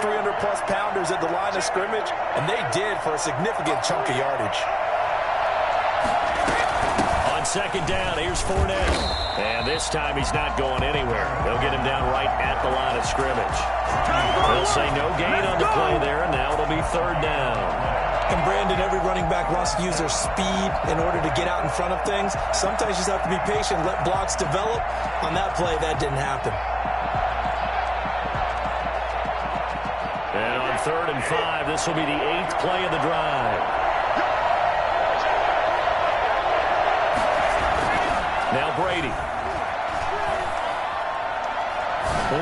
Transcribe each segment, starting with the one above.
300-plus pounders at the line of scrimmage, and they did for a significant chunk of yardage. On second down, here's Fournette. And this time he's not going anywhere. They'll get him down right at the line of scrimmage. They'll say no gain on the play there, and now it'll be third down. And Brandon, every running back wants to use their speed in order to get out in front of things. Sometimes you just have to be patient, let blocks develop. On that play, that didn't happen. And on 3rd and 5, this will be the 8th play of the drive. Now Brady.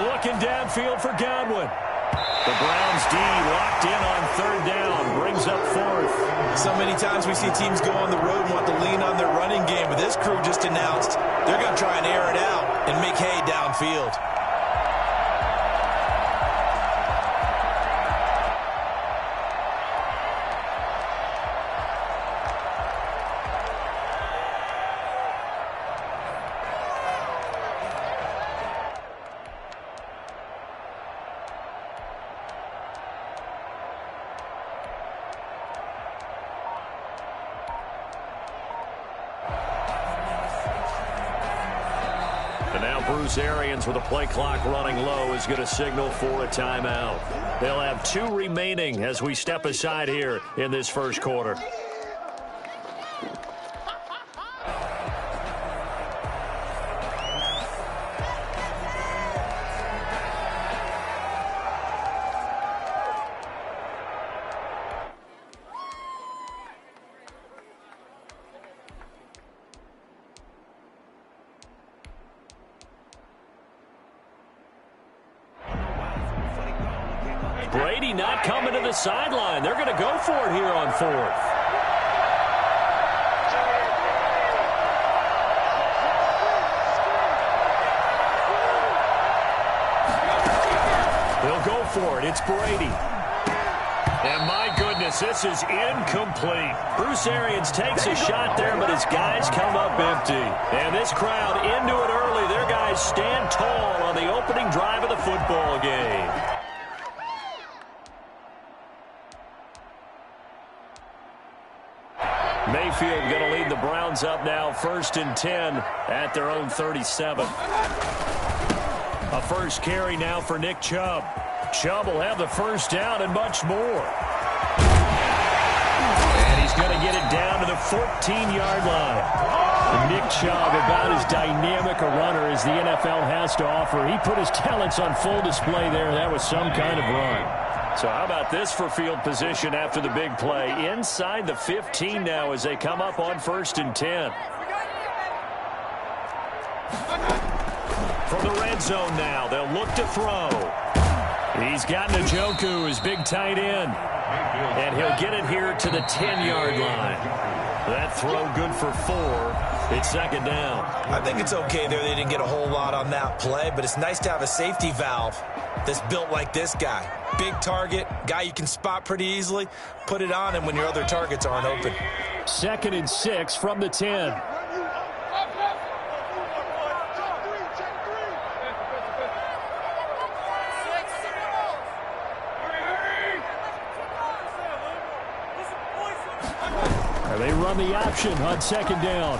Looking downfield for Godwin. The Browns D locked in on 3rd down. Brings up 4th. So many times we see teams go on the road and want to lean on their running game. But this crew just announced they're going to try and air it out and make hay downfield. Bruce Arians, with a play clock running low, is going to signal for a timeout. They'll have 2 remaining as we step aside here in this first quarter. Brady not coming to the sideline. They're going to go for it here on 4th. They'll go for it. It's Brady. And my goodness, this is incomplete. Bruce Arians takes a shot there, but his guys come up empty. And this crowd into it early. Their guys stand tall on the opening drive of the football game. Mayfield going to lead the Browns up now, 1st and 10 at their own 37. A first carry now for Nick Chubb. Chubb will have the first down and much more. And he's going to get it down to the 14-yard line. Nick Chubb, about as dynamic a runner as the NFL has to offer. He put his talents on full display there. That was some kind of run. So how about this for field position after the big play? Inside the 15 now as they come up on 1st and 10. From the red zone now, they'll look to throw. He's got Njoku, his big tight end. And he'll get it here to the 10-yard line. That throw good for 4. It's 2nd down. I think it's okay there. They didn't get a whole lot on that play, but it's nice to have a safety valve that's built like this guy. Big target, guy you can spot pretty easily. Put it on him when your other targets aren't open. 2nd and 6 from the 10. They run the option on 2nd down.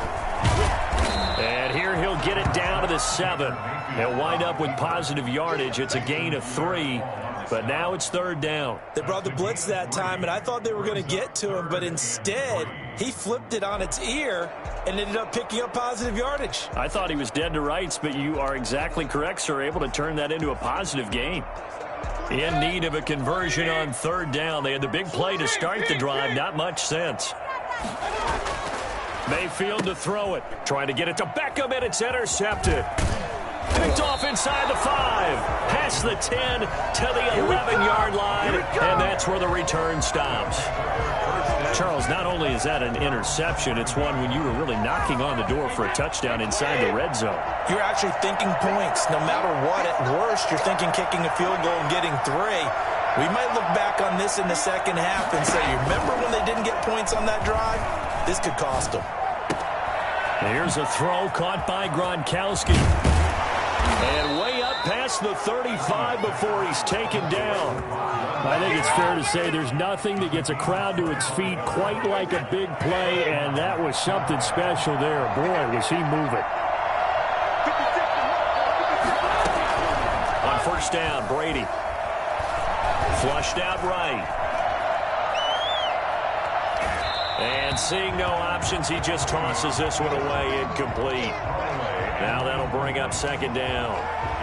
And here he'll get it down to the 7. He'll wind up with positive yardage. It's a gain of 3, but now it's 3rd down. They brought the blitz that time, and I thought they were going to get to him, but instead he flipped it on its ear and ended up picking up positive yardage. I thought he was dead to rights, but you are exactly correct, sir, able to turn that into a positive gain. In need of a conversion on 3rd down. They had the big play to start the drive, not much sense. Mayfield to throw it. Trying to get it to Beckham, and it's intercepted. Picked off inside the 5. Past the 10 to the 11-yard line, and that's where the return stops. Charles, not only is that an interception, it's one when you were really knocking on the door for a touchdown inside the red zone. You're actually thinking points. No matter what, at worst, you're thinking kicking a field goal and getting 3. We might look back on this in the second half and say, you remember when they didn't get points on that drive? This could cost them. Here's a throw caught by Gronkowski. And way up past the 35 before he's taken down. I think it's fair to say there's nothing that gets a crowd to its feet quite like a big play, and that was something special there. Boy, was he moving. On first down, Brady. Flushed out right. And seeing no options, he just tosses this one away, incomplete. Now that'll bring up second down.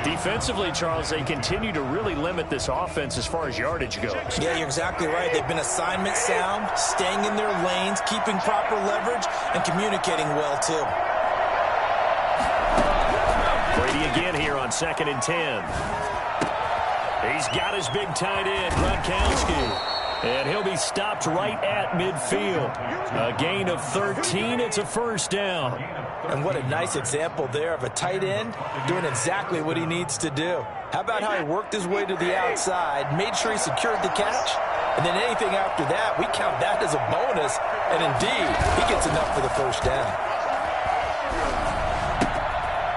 Defensively, Charles, they continue to really limit this offense as far as yardage goes. Yeah, you're exactly right. They've been assignment sound, staying in their lanes, keeping proper leverage, and communicating well, too. Brady again here on 2nd and 10. He's got his big tight end, Gronkowski. And he'll be stopped right at midfield. A gain of 13. It's a first down. And what a nice example there of a tight end doing exactly what he needs to do. How about how he worked his way to the outside, made sure he secured the catch, and then anything after that, we count that as a bonus. And indeed, he gets enough for the first down.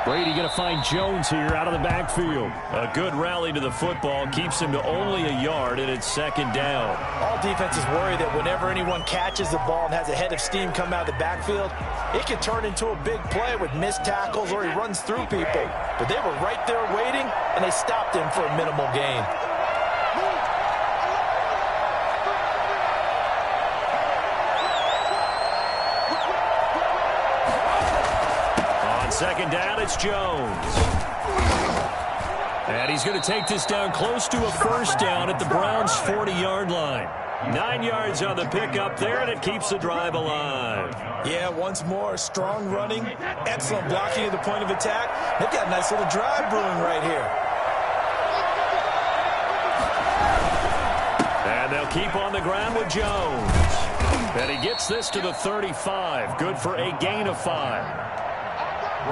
Brady going to find Jones here out of the backfield. A good rally to the football keeps him to only a yard, and it's second down. All defenses worry that whenever anyone catches the ball and has a head of steam come out of the backfield, it can turn into a big play with missed tackles or he runs through people. But they were right there waiting, and they stopped him for a minimal gain. Second down, it's Jones. And he's going to take this down close to a first down at the Browns' 40-yard line. 9 yards on the pickup there, and it keeps the drive alive. Yeah, once more, strong running, excellent blocking at the point of attack. They've got a nice little drive brewing right here. And they'll keep on the ground with Jones. And he gets this to the 35. Good for a gain of 5.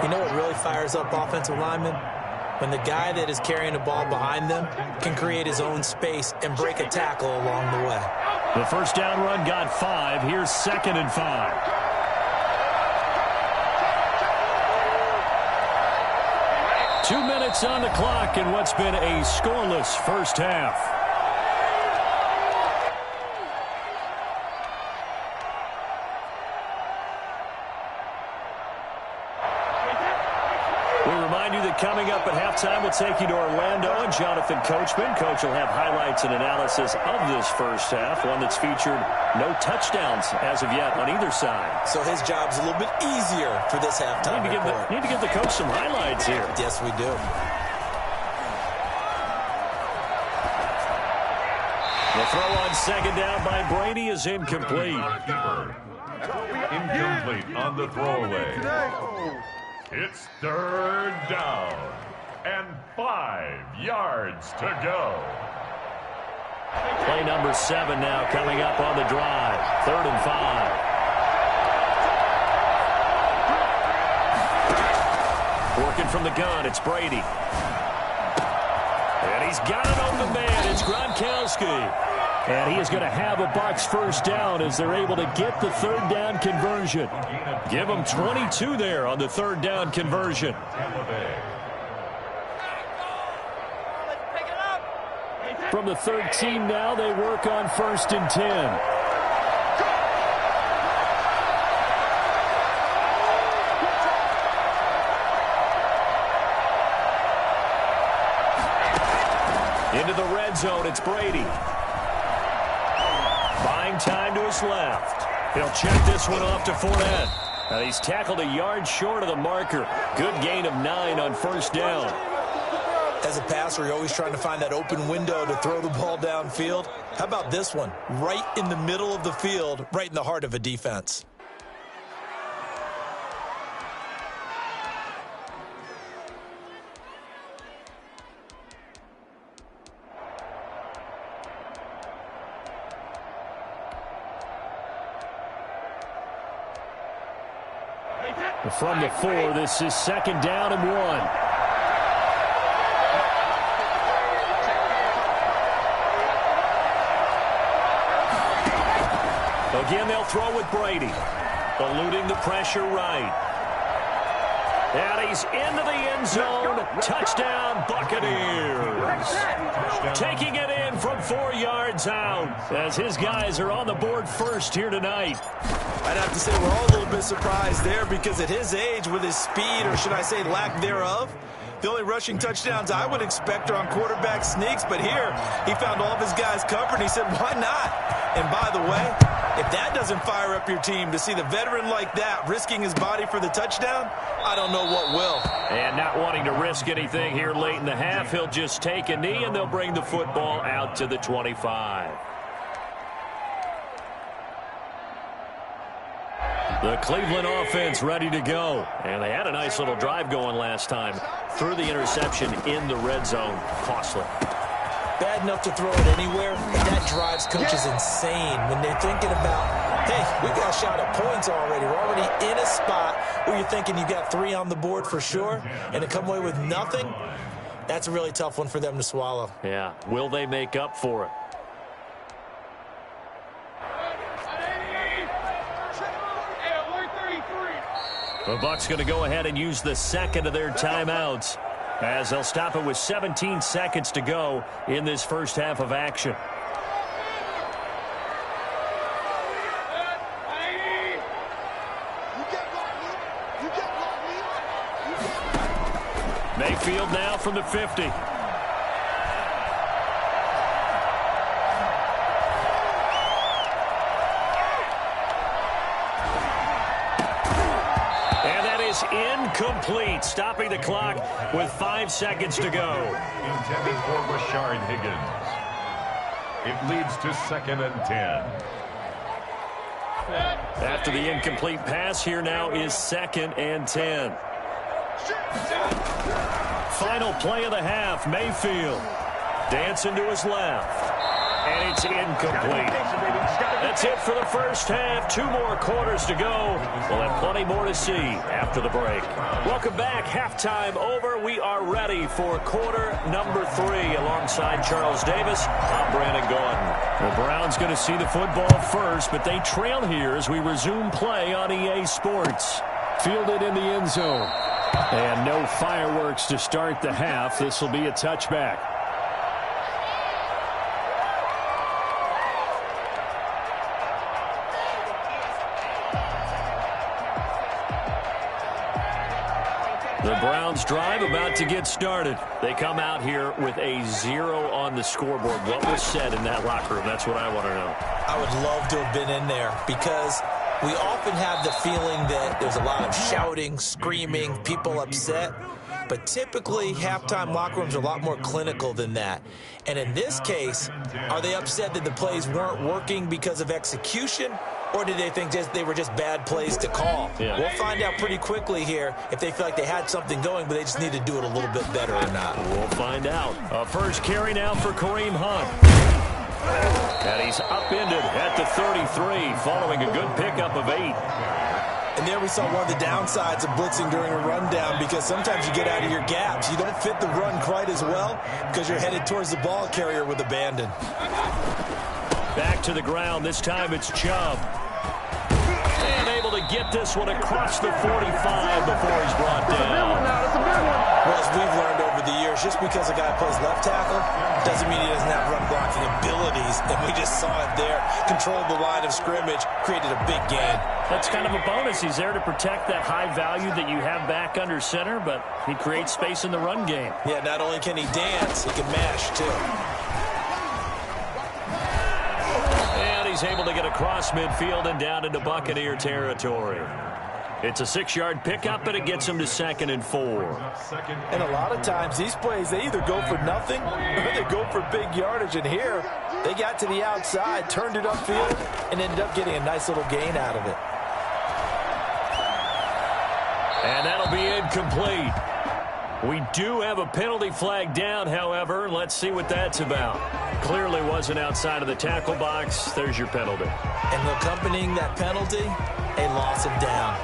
You know what really fires up offensive linemen? When the guy that is carrying the ball behind them can create his own space and break a tackle along the way. The first down run got 5. Here's 2nd and 5. Two minutes on the clock in what's been a scoreless first half. Coming up at halftime, we'll take you to Orlando and Jonathan Coachman. Coach will have highlights and analysis of this first half, one that's featured no touchdowns as of yet on either side. So his job's a little bit easier for this halftime report. Need to give the coach some highlights here. Yes, we do. The throw on second down by Brady is incomplete. Incomplete on the throwaway. It's third down and 5 yards to go. Play number 7 now coming up on the drive. 3rd and 5. Working from the gun, it's Brady. And he's got an open man. It's Gronkowski. And he is going to have a Bucs first down as they're able to get the 3rd down conversion. Give them 22 there on the 3rd down conversion. From the 13 now, they work on 1st and 10. Into the red zone, it's Brady. Buying time to his left. He'll check this one off to Fournette. Now he's tackled a yard short of the marker. Good gain of 9 on first down. As a passer, you're always trying to find that open window to throw the ball downfield. How about this one? Right in the middle of the field, right in the heart of a defense. From the 4, this is 2nd down and 1. Again, they'll throw with Brady. Eluding the pressure right. And he's into the end zone. Touchdown, Buccaneers. Taking it in from 4 yards out as his guys are on the board first here tonight. I'd have to say we're all a little bit surprised there because at his age, with his speed, or should I say lack thereof, the only rushing touchdowns I would expect are on quarterback sneaks. But here, he found all of his guys covered, and he said, why not? And by the way, if that doesn't fire up your team to see the veteran like that risking his body for the touchdown, I don't know what will. And not wanting to risk anything here late in the half, he'll just take a knee, and they'll bring the football out to the 25. The Cleveland offense ready to go. And they had a nice little drive going last time. Threw the interception in the red zone. Costly. Bad enough to throw it anywhere, but that drives coaches insane when they're thinking about, hey, we got a shot at points already. We're already in a spot where you're thinking you got 3 on the board for sure, and to come away with nothing, that's a really tough one for them to swallow. Yeah. Will they make up for it? The Bucs going to go ahead and use the second of their timeouts as they'll stop it with 17 seconds to go in this first half of action. Mayfield now from the 50. Incomplete, stopping the clock with 5 seconds to go. Intended for Rashard Higgins. It leads to 2nd and 10. After the incomplete pass, here now is 2nd and 10. Final play of the half, Mayfield dancing to his left. And it's incomplete. That's it for the first half. 2 more quarters to go. We'll have plenty more to see after the break. Welcome back. Halftime over. We are ready for quarter number 3. Alongside Charles Davis, I'm Brandon Gaudin. The Browns going to see the football first, but they trail here as we resume play on EA Sports. Fielded in the end zone. And no fireworks to start the half. This will be a touchback. The Browns drive about to get started. They come out here with a 0 on the scoreboard. What was said in that locker room? That's what I want to know. I would love to have been in there because we often have the feeling that there's a lot of shouting, screaming, people upset. But typically, halftime locker rooms are a lot more clinical than that. And in this case, are they upset that the plays weren't working because of execution? Or did they think they were just bad plays to call? Yeah. We'll find out pretty quickly here if they feel like they had something going, but they just need to do it a little bit better or not. We'll find out. A first carry now for Kareem Hunt. And he's upended at the 33 following a good pickup of 8. And there we saw one of the downsides of blitzing during a rundown because sometimes you get out of your gaps. You don't fit the run quite as well because you're headed towards the ball carrier with abandon. Back to the ground. This time it's Chubb. And able to get this one across the 45 before he's brought down. Well, as we've learned over the years, just because a guy plays left tackle doesn't mean he doesn't have run blocking abilities. And we just saw it there. Controlled the line of scrimmage, created a big gain. That's kind of a bonus. He's there to protect that high value that you have back under center, but he creates space in the run game. Yeah, not only can he dance, he can mash, too. He's able to get across midfield and down into Buccaneer territory. It's a 6-yard pickup, and it gets him to 2nd and 4. And a lot of times, these plays, they either go for nothing or they go for big yardage. And here, they got to the outside, turned it upfield, and ended up getting a nice little gain out of it. And that'll be incomplete. We do have a penalty flag down, however. Let's see what that's about. Clearly wasn't outside of the tackle box. There's your penalty. And accompanying that penalty, a loss of down.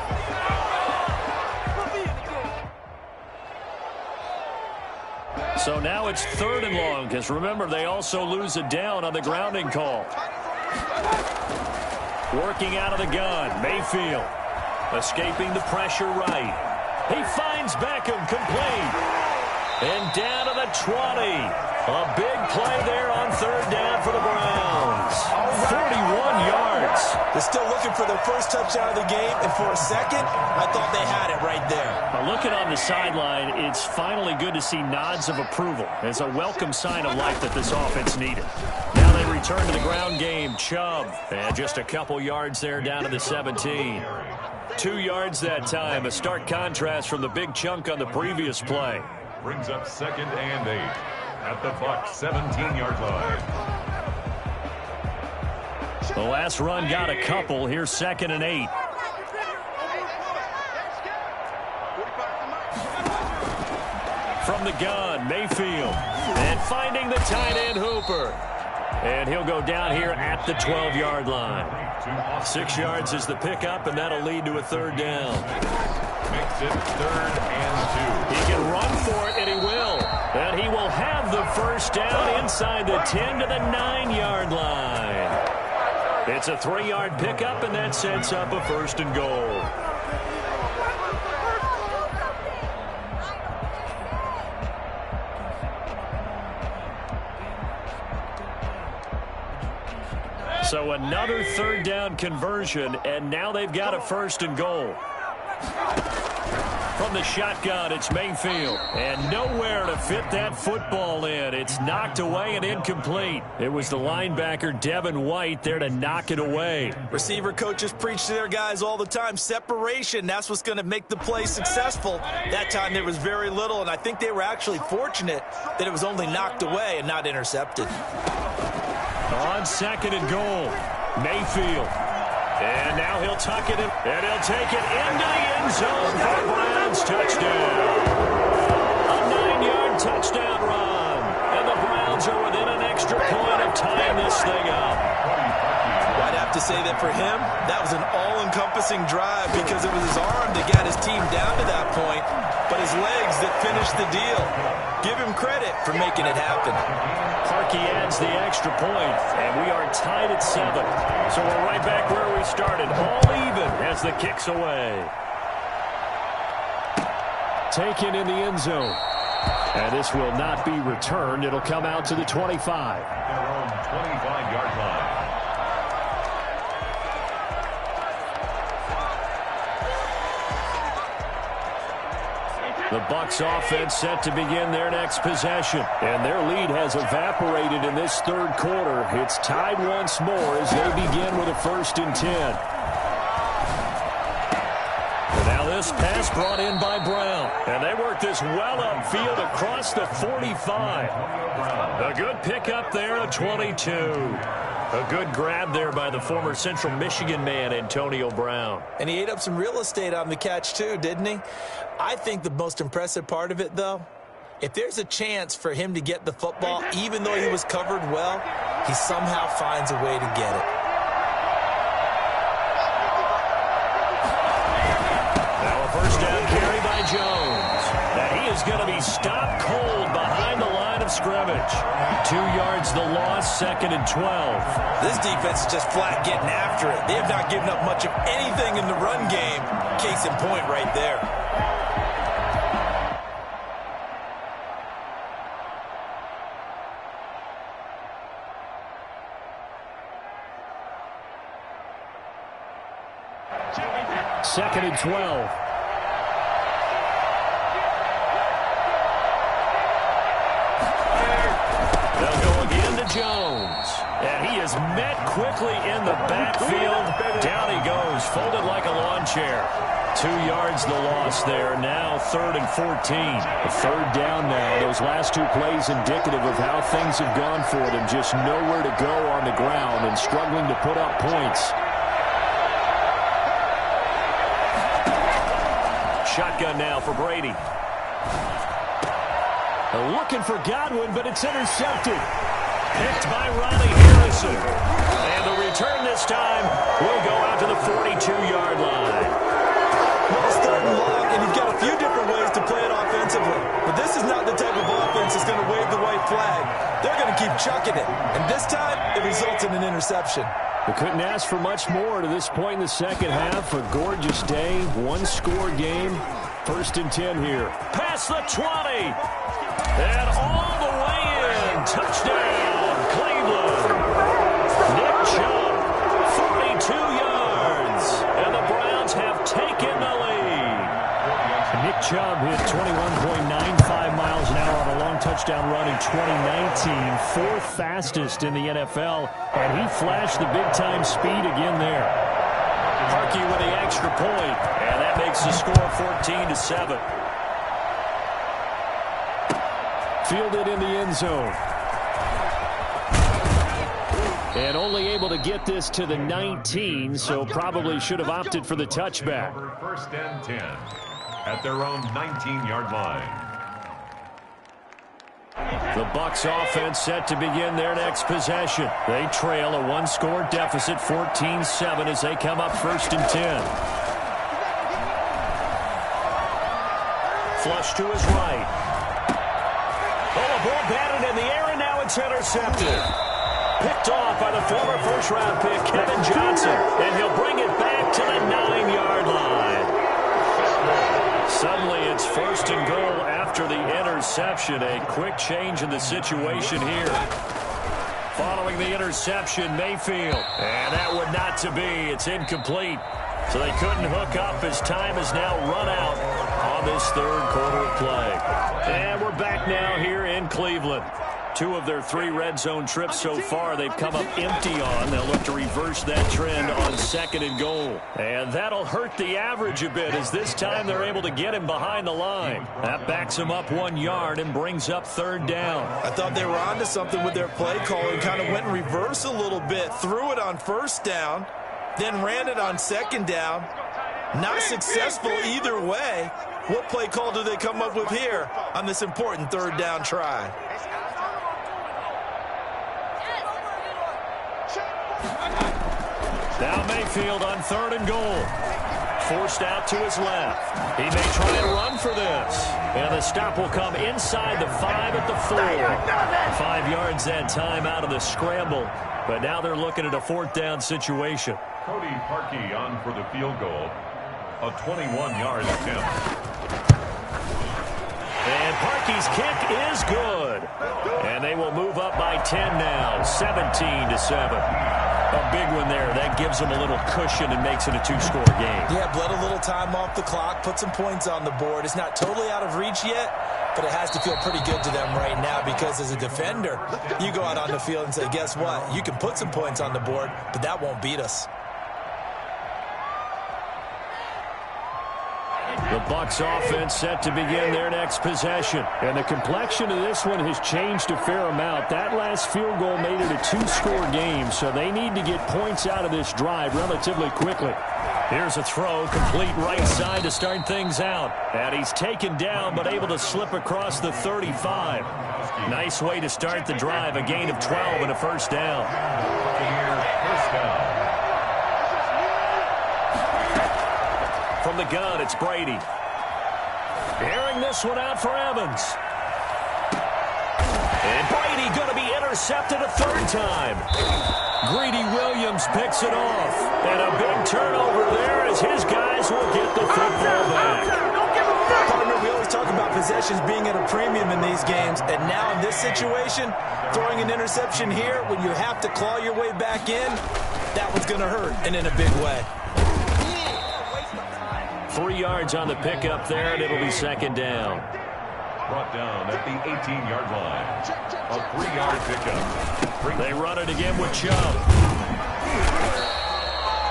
So now it's 3rd and long, because remember, they also lose a down on the grounding call. Working out of the gun, Mayfield escaping the pressure right. He finds Beckham, complete. And down to the 20. A big play there on third down for the Browns. 41 yards. They're still looking for their first touchdown of the game, and for a second, I thought they had it right there. Looking on the sideline, it's finally good to see nods of approval. It's a welcome sign of life that this offense needed. Now they return to the ground game. Chubb, and just a couple yards there down to the 17. 2 yards that time, a stark contrast from the big chunk on the previous play. Brings up 2nd and 8 at the Bucs 17-yard line. The last run got a couple. Here's 2nd and 8. From the gun, Mayfield. And finding the tight end, Hooper. And he'll go down here at the 12-yard line. 6 yards is the pickup, and that'll lead to a third down. Makes it 3rd and 2. He can run for it, and he will. And he will have the first down inside the 10 to the 9-yard line. It's a 3-yard pickup, and that sets up a 1st and goal. So another third down conversion, and now they've got a 1st and goal. From the shotgun, it's Mayfield. And nowhere to fit that football in. It's knocked away and incomplete. It was the linebacker, Devin White, there to knock it away. Receiver coaches preach to their guys all the time. Separation, that's what's going to make the play successful. That time there was very little, and I think they were actually fortunate that it was only knocked away and not intercepted. On 2nd and goal, Mayfield. And now he'll tuck it in, and he'll take it into the end zone for a Browns touchdown. A 9-yard touchdown run. And the Browns are within an extra point of tying this thing up. I'd have to say that for him, that was an all-encompassing drive because it was his arm that got his team down to that point, but his legs that finished the deal. Give him credit for making it happen. Parkey adds the extra point, and we are tied at 7. So we're right back where we started, all even as the kick's away. Taken in the end zone. And this will not be returned. It'll come out to the 25. Their own 25-yard line. The Bucs offense set to begin their next possession. And their lead has evaporated in this third quarter. It's tied once more as they begin with a 1st and 10. And now this pass brought in by Brown. And they work this well upfield across the 45. A good pickup there, a 22. A good grab there by the former Central Michigan man, Antonio Brown. And he ate up some real estate on the catch too, didn't he? I think the most impressive part of it, though, if there's a chance for him to get the football, even though he was covered well, he somehow finds a way to get it. Now a first down carry by Jones. And he is going to be stopped cold behind the line of scrimmage. 2 yards the loss, 2nd and 12. This defense is just flat getting after it. They have not given up much of anything in the run game. Case in point right there. Second and 12. They'll go again to Jones. And he is met quickly in the backfield. Down he goes, folded like a lawn chair. 2 yards the loss there. Now 3rd and 14. A third down now. Those last 2 plays indicative of how things have gone for them. Just nowhere to go on the ground and struggling to put up points. Shotgun now for Brady. Looking for Godwin, but it's intercepted. Picked by Ronnie Harrison. And the return this time will go out to the 42-yard line. Well, it's 3rd and long, and you've got a few different ways to play it offensively. But this is not the type of offense that's going to wave the white flag. They're going to keep chucking it. And this time, it results in an interception. We couldn't ask for much more to this point in the second half. A gorgeous day, 1-score game. First and 10 here. Past the 20. And all the way in. Touchdown, Cleveland. Nick Chubb, 42 yards. And the Browns have taken the lead. Nick Chubb hit 21.95 miles an hour on a long touchdown run in 2019. Fourth fastest in the NFL. And he flashed the big-time speed again there. Parkey with the extra point. And that makes the score 14-7. Fielded in the end zone. And only able to get this to the 19, so probably should have opted for the touchback. First and 10 at their own 19-yard line. The Bucs offense set to begin their next possession. They trail a one-score deficit, 14-7, as they come up first and 10. Flush to his right. Oh, the ball batted in the air, and now it's intercepted. Picked off by the former first-round pick, Kevin Johnson. And he'll bring it back to the 9-yard line. Suddenly, it's first and goal after the interception. A quick change in the situation here. Following the interception, Mayfield. And that would not to be. It's incomplete. So they couldn't hook up as time is now run out on this third quarter of play. And we're back now here in Cleveland. 2 of their 3 red zone trips so far they've come up empty on. They'll look to reverse that trend on second and goal. And that'll hurt the average a bit as this time they're able to get him behind the line. That backs him up 1 yard and brings up third down. I thought they were onto something with their play call and kind of went in reverse a little bit. Threw it on first down, then ran it on second down. Not successful either way. What play call do they come up with here on this important third down try? Now Mayfield on third and goal. Forced out to his left. He may try and run for this. And the stop will come inside the 5 at the 4. 5 yards that time out of the scramble. But now they're looking at a fourth down situation. Cody Parkey on for the field goal. A 21-yard attempt. And Parkey's kick is good. And they will move up by 10 now, 17-7. A big one there. That gives them a little cushion and makes it a 2-score game. Yeah, bled a little time off the clock, put some points on the board. It's not totally out of reach yet, but it has to feel pretty good to them right now because as a defender, you go out on the field and say, guess what? You can put some points on the board, but that won't beat us. The Bucs offense set to begin their next possession. And the complexion of this one has changed a fair amount. That last field goal made it a 2-score game, so they need to get points out of this drive relatively quickly. Here's a throw, complete right side to start things out. And he's taken down, but able to slip across the 35. Nice way to start the drive, a gain of 12 and a first down. First down. From the gun, it's Brady. Airing this one out for Evans. And Brady going to be intercepted a third time. Greedy Williams picks it off. And a big turnover there as his guys will get the football back. Partner, we always talk about possessions being at a premium in these games. And now in this situation, throwing an interception here when you have to claw your way back in, that one's going to hurt, and in a big way. 3 yards on the pickup there, and it'll be second down. Brought down at the 18-yard line. A 3-yard pickup. They run it again with Chubb.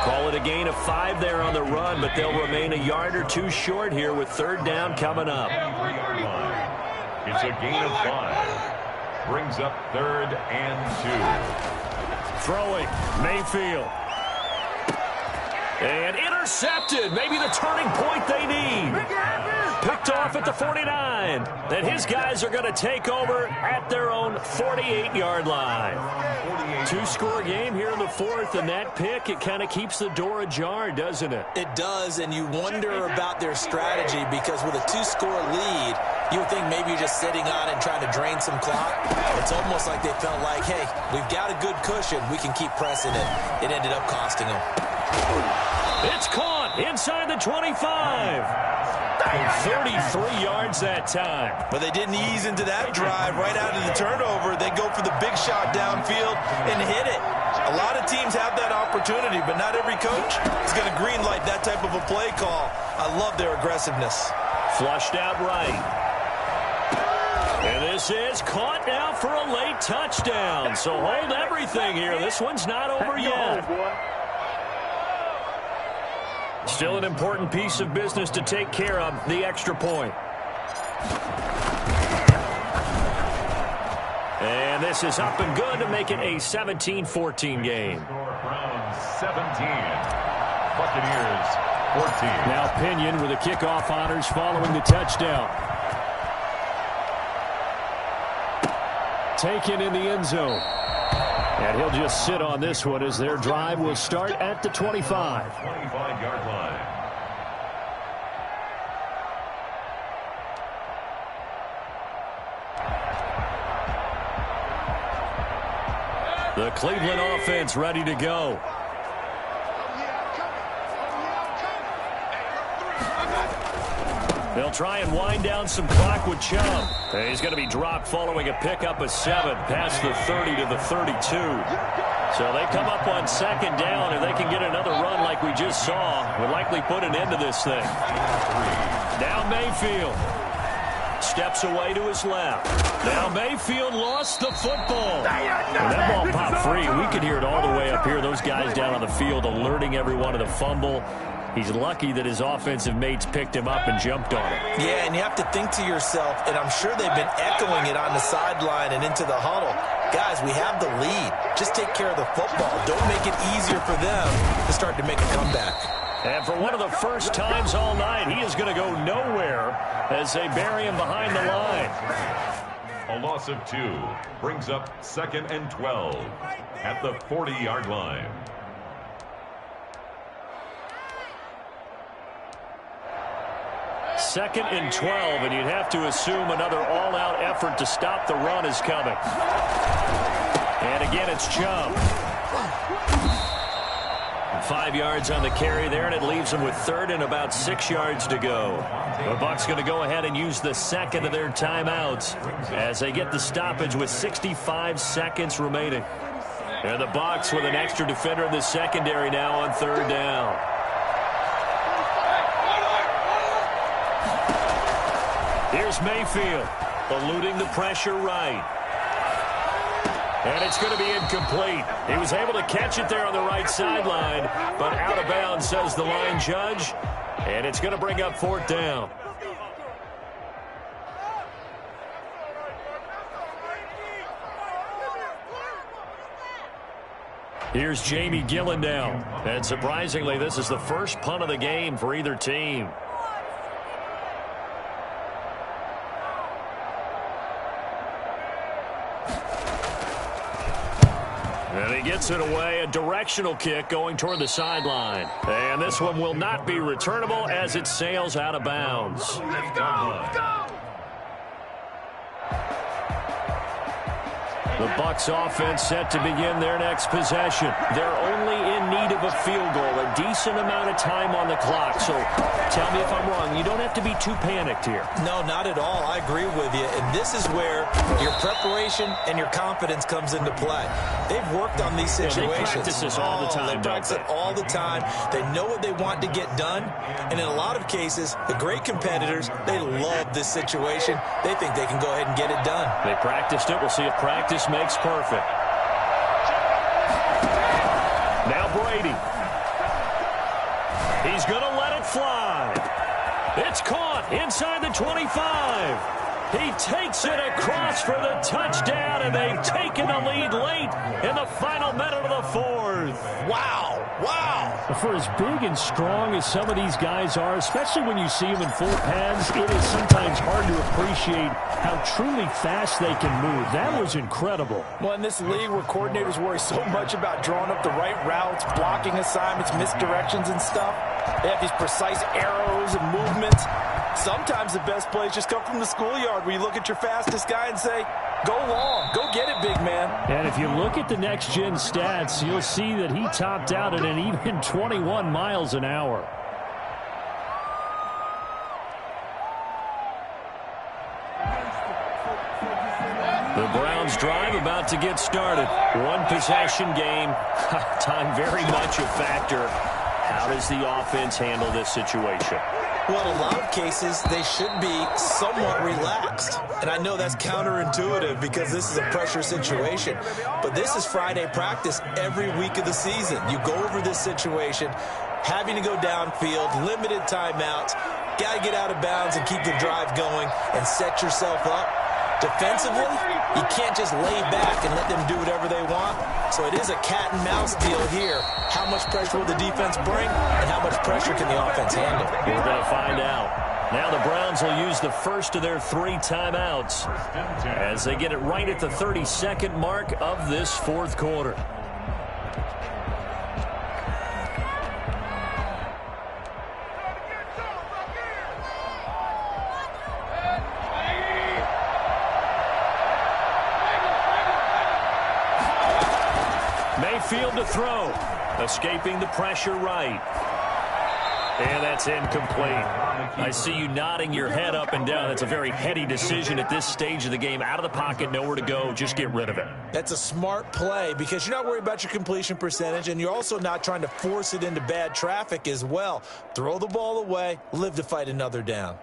Call it a gain of 5 there on the run, but they'll remain a yard or 2 short here with third down coming up. 3-yard line. It's a gain of 5. Brings up third and 2. Throwing, Mayfield. And intercepted. Maybe the turning point they need. Picked off at the 49. And his guys are going to take over at their own 48-yard line. 2-score game here in the fourth, and that pick, it kind of keeps the door ajar, doesn't it? It does, and you wonder about their strategy because with a 2-score lead, you would think maybe you're just sitting on it and trying to drain some clock. It's almost like they felt like, hey, we've got a good cushion. We can keep pressing it. It ended up costing them. It's caught inside the 25. 33 yards that time. But they didn't ease into that drive right out of the turnover. They go for the big shot downfield and hit it. A lot of teams have that opportunity, but not every coach is going to green light that type of a play call. I love their aggressiveness. Flushed out right. And this is caught now for a late touchdown. So hold everything here. This one's not over yet. Still an important piece of business to take care of, the extra point. And this is up and good to make it a 17-14 game. Browns 17, Buccaneers 14. Now Pinion with the kickoff honors following the touchdown. Taken in the end zone. And he'll just sit on this one as their drive will start at the 25. 25-yard line. The Cleveland offense ready to go. They'll try and wind down some clock with Chubb. He's going to be dropped following a pickup of 7 past the 30 to the 32. So they come up on second down. If they can get another run like we just saw, would likely put an end to this thing. Now Mayfield steps away to his left. Now Mayfield lost the football. And that ball popped free. We could hear it all the way up here. Those guys down on the field alerting everyone of the fumble. He's lucky that his offensive mates picked him up and jumped on it. Yeah, and you have to think to yourself, and I'm sure they've been echoing it on the sideline and into the huddle. Guys, we have the lead. Just take care of the football. Don't make it easier for them to start to make a comeback. And for one of the first times all night, he is going to go nowhere as they bury him behind the line. A loss of 2 brings up 2nd and 12 at the 40-yard line. Second and 12, and you'd have to assume another all-out effort to stop the run is coming. And again, it's Chubb. 5 yards on the carry there, and it leaves them with 3rd and about 6 yards to go. The Bucs going to go ahead and use the second of their timeouts as they get the stoppage with 65 seconds remaining. And the Bucs with an extra defender in the secondary now on 3rd down. Here's Mayfield, eluding the pressure right. And it's going to be incomplete. He was able to catch it there on the right sideline, but out of bounds, says the line judge. And it's going to bring up 4th down. Here's Jamie Gillen now. And surprisingly, this is the first punt of the game for either team. And he gets it away, a directional kick going toward the sideline. And this one will not be returnable as it sails out of bounds. Let's go! The Bucs offense set to begin their next possession. They're only in need of a field goal, a decent amount of time on the clock. So tell me if I'm wrong. You don't have to be too panicked here. No, not at all. I agree with you. And this is where your preparation and your confidence comes into play. They've worked on these situations. Yeah, they practice this all the time. They practice it all the time. They know what they want to get done. And in a lot of cases, the great competitors, they love this situation. They think they can go ahead and get it done. They practiced it. We'll see if practice makes perfect. Now Brady. He's going to let it fly. It's caught inside the 25. He takes it across for the touchdown, and they've taken the lead late in the final minute of the 4th. Wow. Wow. For as big and strong as some of these guys are, especially when you see them in full pads, it is sometimes hard to appreciate how truly fast they can move. That was incredible. Well, in this league where coordinators worry so much about drawing up the right routes, blocking assignments, misdirections and stuff, they have these precise arrows and movements. Sometimes the best plays just come from the schoolyard where you look at your fastest guy and say, go long, go get it, big man. And if you look at the next-gen stats, you'll see that he topped out at an even 21 miles an hour. The Browns drive about to get started. One possession game. Time very much a factor. How does the offense handle this situation? Well, in a lot of cases, they should be somewhat relaxed. And I know that's counterintuitive because this is a pressure situation. But this is Friday practice every week of the season. You go over this situation, having to go downfield, limited timeouts, got to get out of bounds and keep the drive going and set yourself up. Defensively, you can't just lay back and let them do whatever they want. So it is a cat and mouse deal here. How much pressure will the defense bring and how much pressure can the offense handle? We're going to find out. Now the Browns will use the first of their 3 timeouts as they get it right at the 32nd mark of this fourth quarter. Mayfield to throw. Escaping the pressure right. And that's incomplete. I see you nodding your head up and down. That's a very heady decision at this stage of the game. Out of the pocket, nowhere to go. Just get rid of it. That's a smart play because you're not worried about your completion percentage, and you're also not trying to force it into bad traffic as well. Throw the ball away, live to fight another down.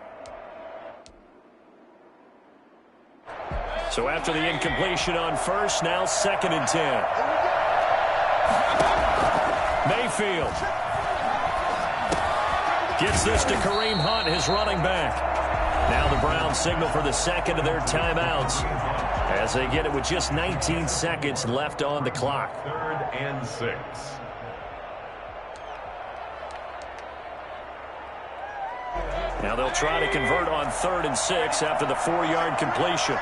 So after the incompletion on first, now 2nd and 10. Mayfield gets this to Kareem Hunt, his running back. Now the Browns signal for the second of their timeouts as they get it with just 19 seconds left on the clock. 3rd and 6. Now they'll try to convert on 3rd and 6 after the 4-yard completion.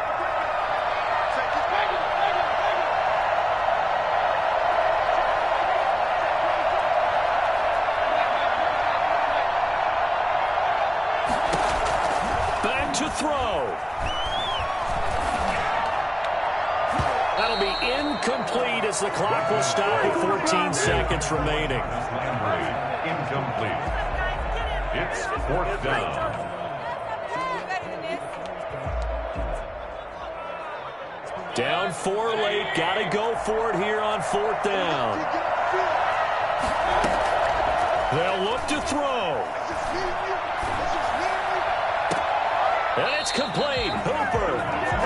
To throw. That'll be incomplete as the clock will stop at 14 seconds remaining. Incomplete. It's 4th down. Down 4 late. Got to go for it here on 4th down. They'll look to throw. And it's complete. Hooper.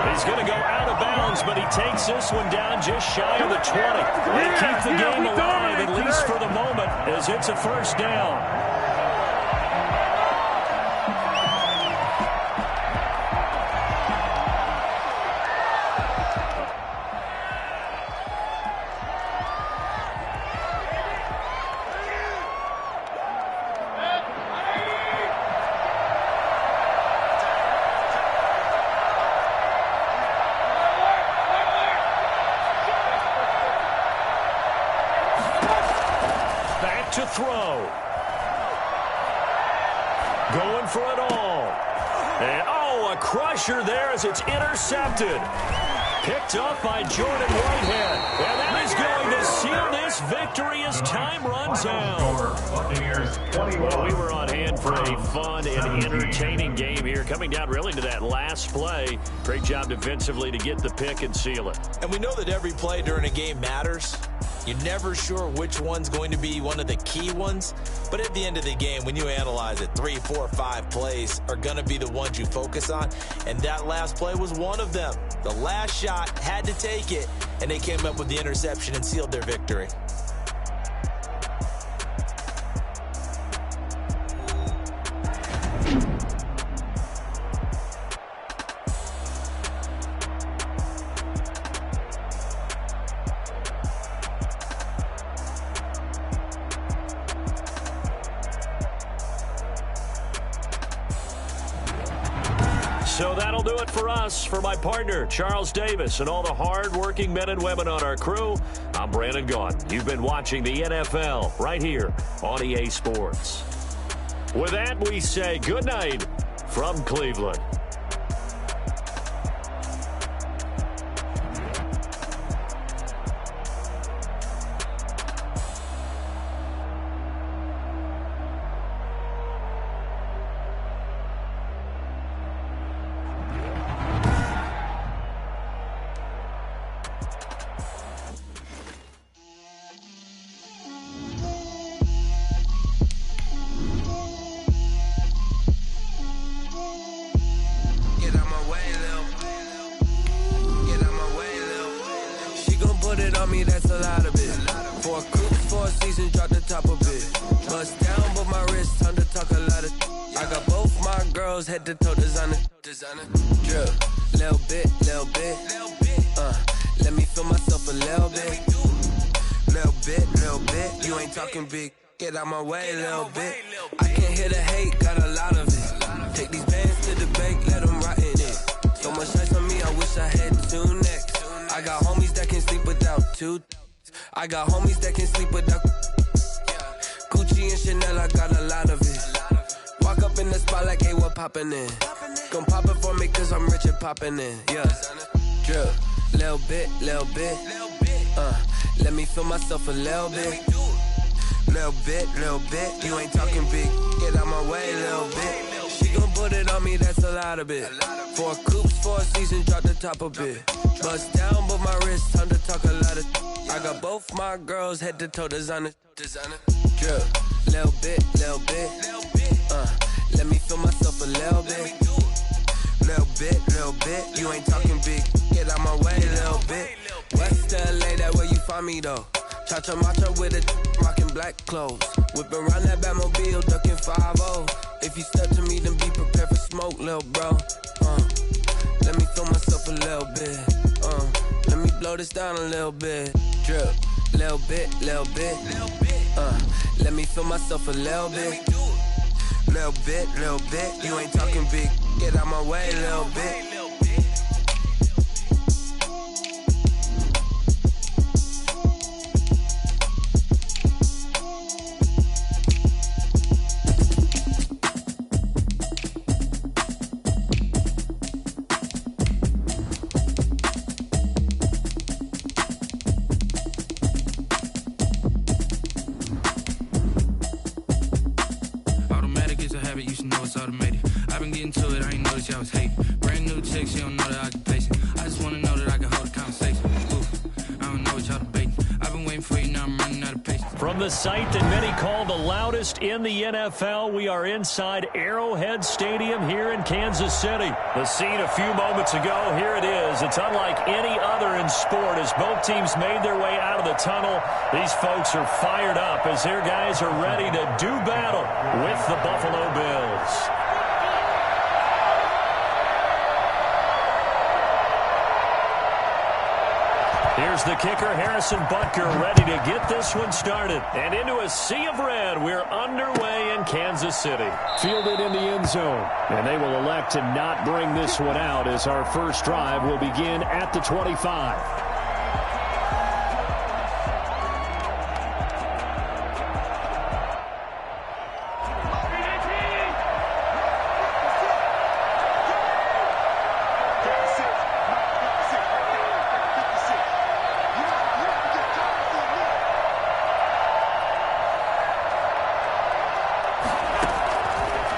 He's going to go out of bounds, but he takes this one down just shy of the 20. They keep the game alive, at least for the moment, as it's a 1st down. To throw. Going for it all. And, a crusher there as it's intercepted. Picked up by Jordan Whitehead. And that is going to seal this victory as time runs out. Well, we were on hand for a fun and entertaining game here. Coming down really to that last play. Great job defensively to get the pick and seal it. And we know that every play during a game matters. You're never sure which one's going to be one of the key ones. But at the end of the game, when you analyze it, 3, 4, 5 plays are going to be the ones you focus on. And that last play was one of them. The last shot had to take it, and they came up with the interception and sealed their victory. So that'll do it for us. For my partner, Charles Davis, and all the hard-working men and women on our crew, I'm Brandon Gaudin. You've been watching the NFL right here on EA Sports. With that, we say good night from Cleveland. head to toe designer. Drip, little bit. Let me feel myself a little bit. Little bit. You ain't talking big. Get out my way a little bit. I can't hear the hate, got a lot of it. Take these bands to the bank, let them rot in it. So much ice on me, I wish I had 2 necks. I got homies that can sleep without 2. I got homies that can sleep without Gucci and Chanel, I got a lot of it. Walk up in the spot like, hey, what poppin' in? Gon' pop it for me cause I'm rich and poppin' in. Yeah, drip, little bit. Let me feel myself a little bit. Little bit. You ain't talking big. Get out my way, little bit. She gon' put it on me, that's a lot of it. 4 coops, 4 seasons, drop the top a bit. Bust down, but my wrist, time to talk a lot of. I got both my girls head to toe designer. Drip, little bit. Let me feel myself a little bit. Little bit. You ain't talking big. Get out my way, little bit. West LA, that where you find me though. Cha-cha matcha with it, rockin' black clothes. Whippin' around that Batmobile, duckin' 5-0. If you step to me, then be prepared for smoke, lil' bro. Let me feel myself a little bit. Let me blow this down a little bit. Drip, little bit. Let me feel myself a little bit. Little bit. You ain't talking big. Get out my way, little bit. From the site that many call the loudest in the NFL, we are inside Arrowhead Stadium here in Kansas City. The scene a few moments ago, here it is. It's unlike any other in sport as both teams made their way out of the tunnel. These folks are fired up as their guys are ready to do battle with the Buffalo Bills. Here's the kicker, Harrison Butker, ready to get this one started. And into a sea of red, we're underway in Kansas City. Fielded in the end zone. And they will elect to not bring this one out as our first drive will begin at the 25.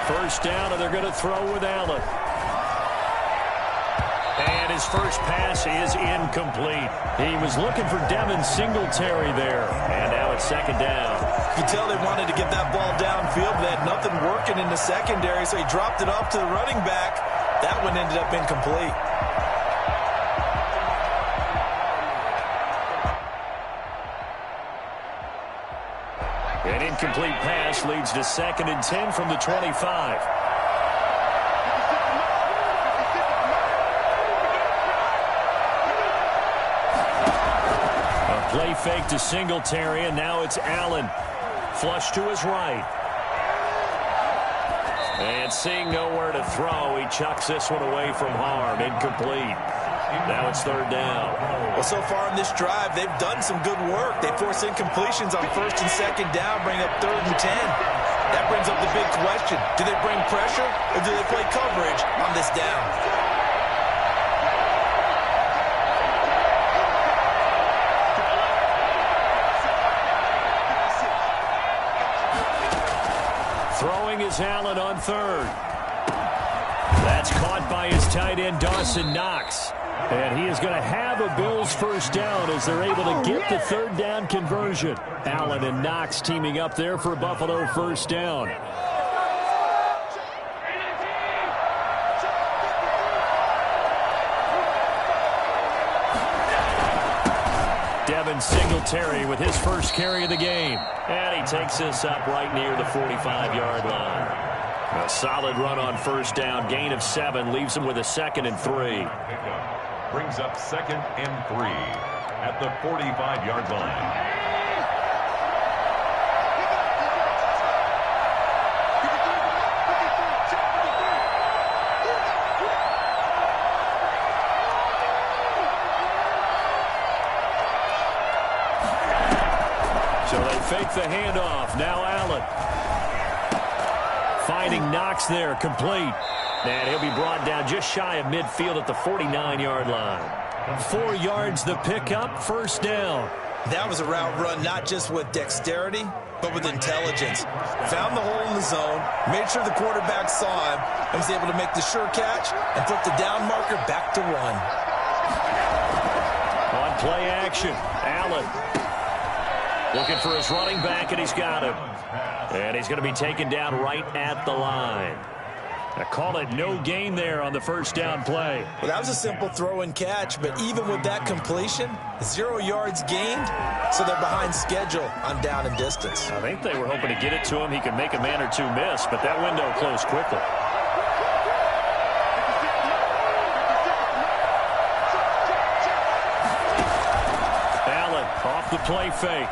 First down, and they're going to throw with Allen. And his first pass is incomplete. He was looking for Devin Singletary there. And now it's second down. You can tell they wanted to get that ball downfield, but they had nothing working in the secondary, so he dropped it off to the running back. That one ended up incomplete. An incomplete pass leads to 2nd and 10 from the 25. A play fake to Singletary, and now it's Allen. Flush to his right. And seeing nowhere to throw, he chucks this one away from harm. Incomplete. Now it's third down. Well, so far in this drive, they've done some good work. They force incompletions on 1st and 2nd down, bring up 3rd and 10. That brings up the big question. Do they bring pressure or do they play coverage on this down? Throwing is Allen on 3rd. That's caught by his tight end, Dawson Knox. And he is going to have a Bills first down as they're able to get the 3rd down conversion. Allen and Knox teaming up there for a Buffalo first down. Devin Singletary with his first carry of the game. And he takes this up right near the 45-yard line. A solid run on first down. Gain of 7 leaves him with a 2nd and 3. Brings up 2nd and 3 at the 45-yard line. So they fake the handoff. Now Allen. Finding Knox there, complete. And he'll be brought down just shy of midfield at the 49-yard line. 4 yards the pickup, first down. That was a route run not just with dexterity, but with intelligence. Found the hole in the zone, made sure the quarterback saw him, and was able to make the sure catch and flip the down marker back to 1. On play action, Allen. Looking for his running back, and he's got him. And he's going to be taken down right at the line. I call it no gain there on the first down play. Well, that was a simple throw and catch, but even with that completion, 0 yards gained, so they're behind schedule on down and distance. I think they were hoping to get it to him. He could make a man or two miss, but that window closed quickly. Allen off the play fake.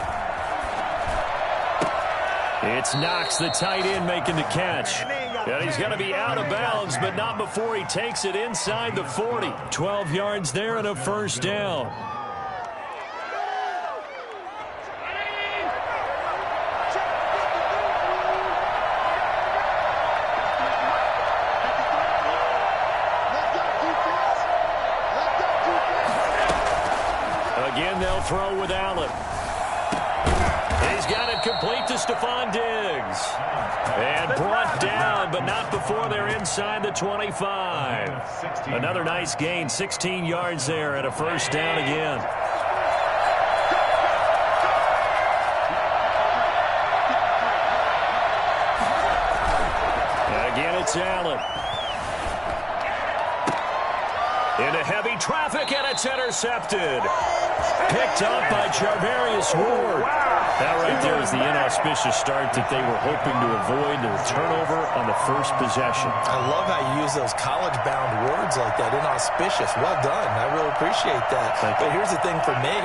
It's Knox, the tight end, making the catch. And he's going to be out of bounds, but not before he takes it inside the 40. 12 yards there and a first down. Again, they'll throw with Allen. He's got it complete to Stephon Diggs. And brought down, but not before they're inside the 25. Another nice gain, 16 yards there and a first down again. And again, it's Allen. Into heavy traffic, and it's intercepted. Picked up by Charvarius Ward. That right there is the inauspicious start that they were hoping to avoid, the turnover on the first possession. I love how you use those college-bound words like that, inauspicious. Well done. I really appreciate that. But here's the thing for me.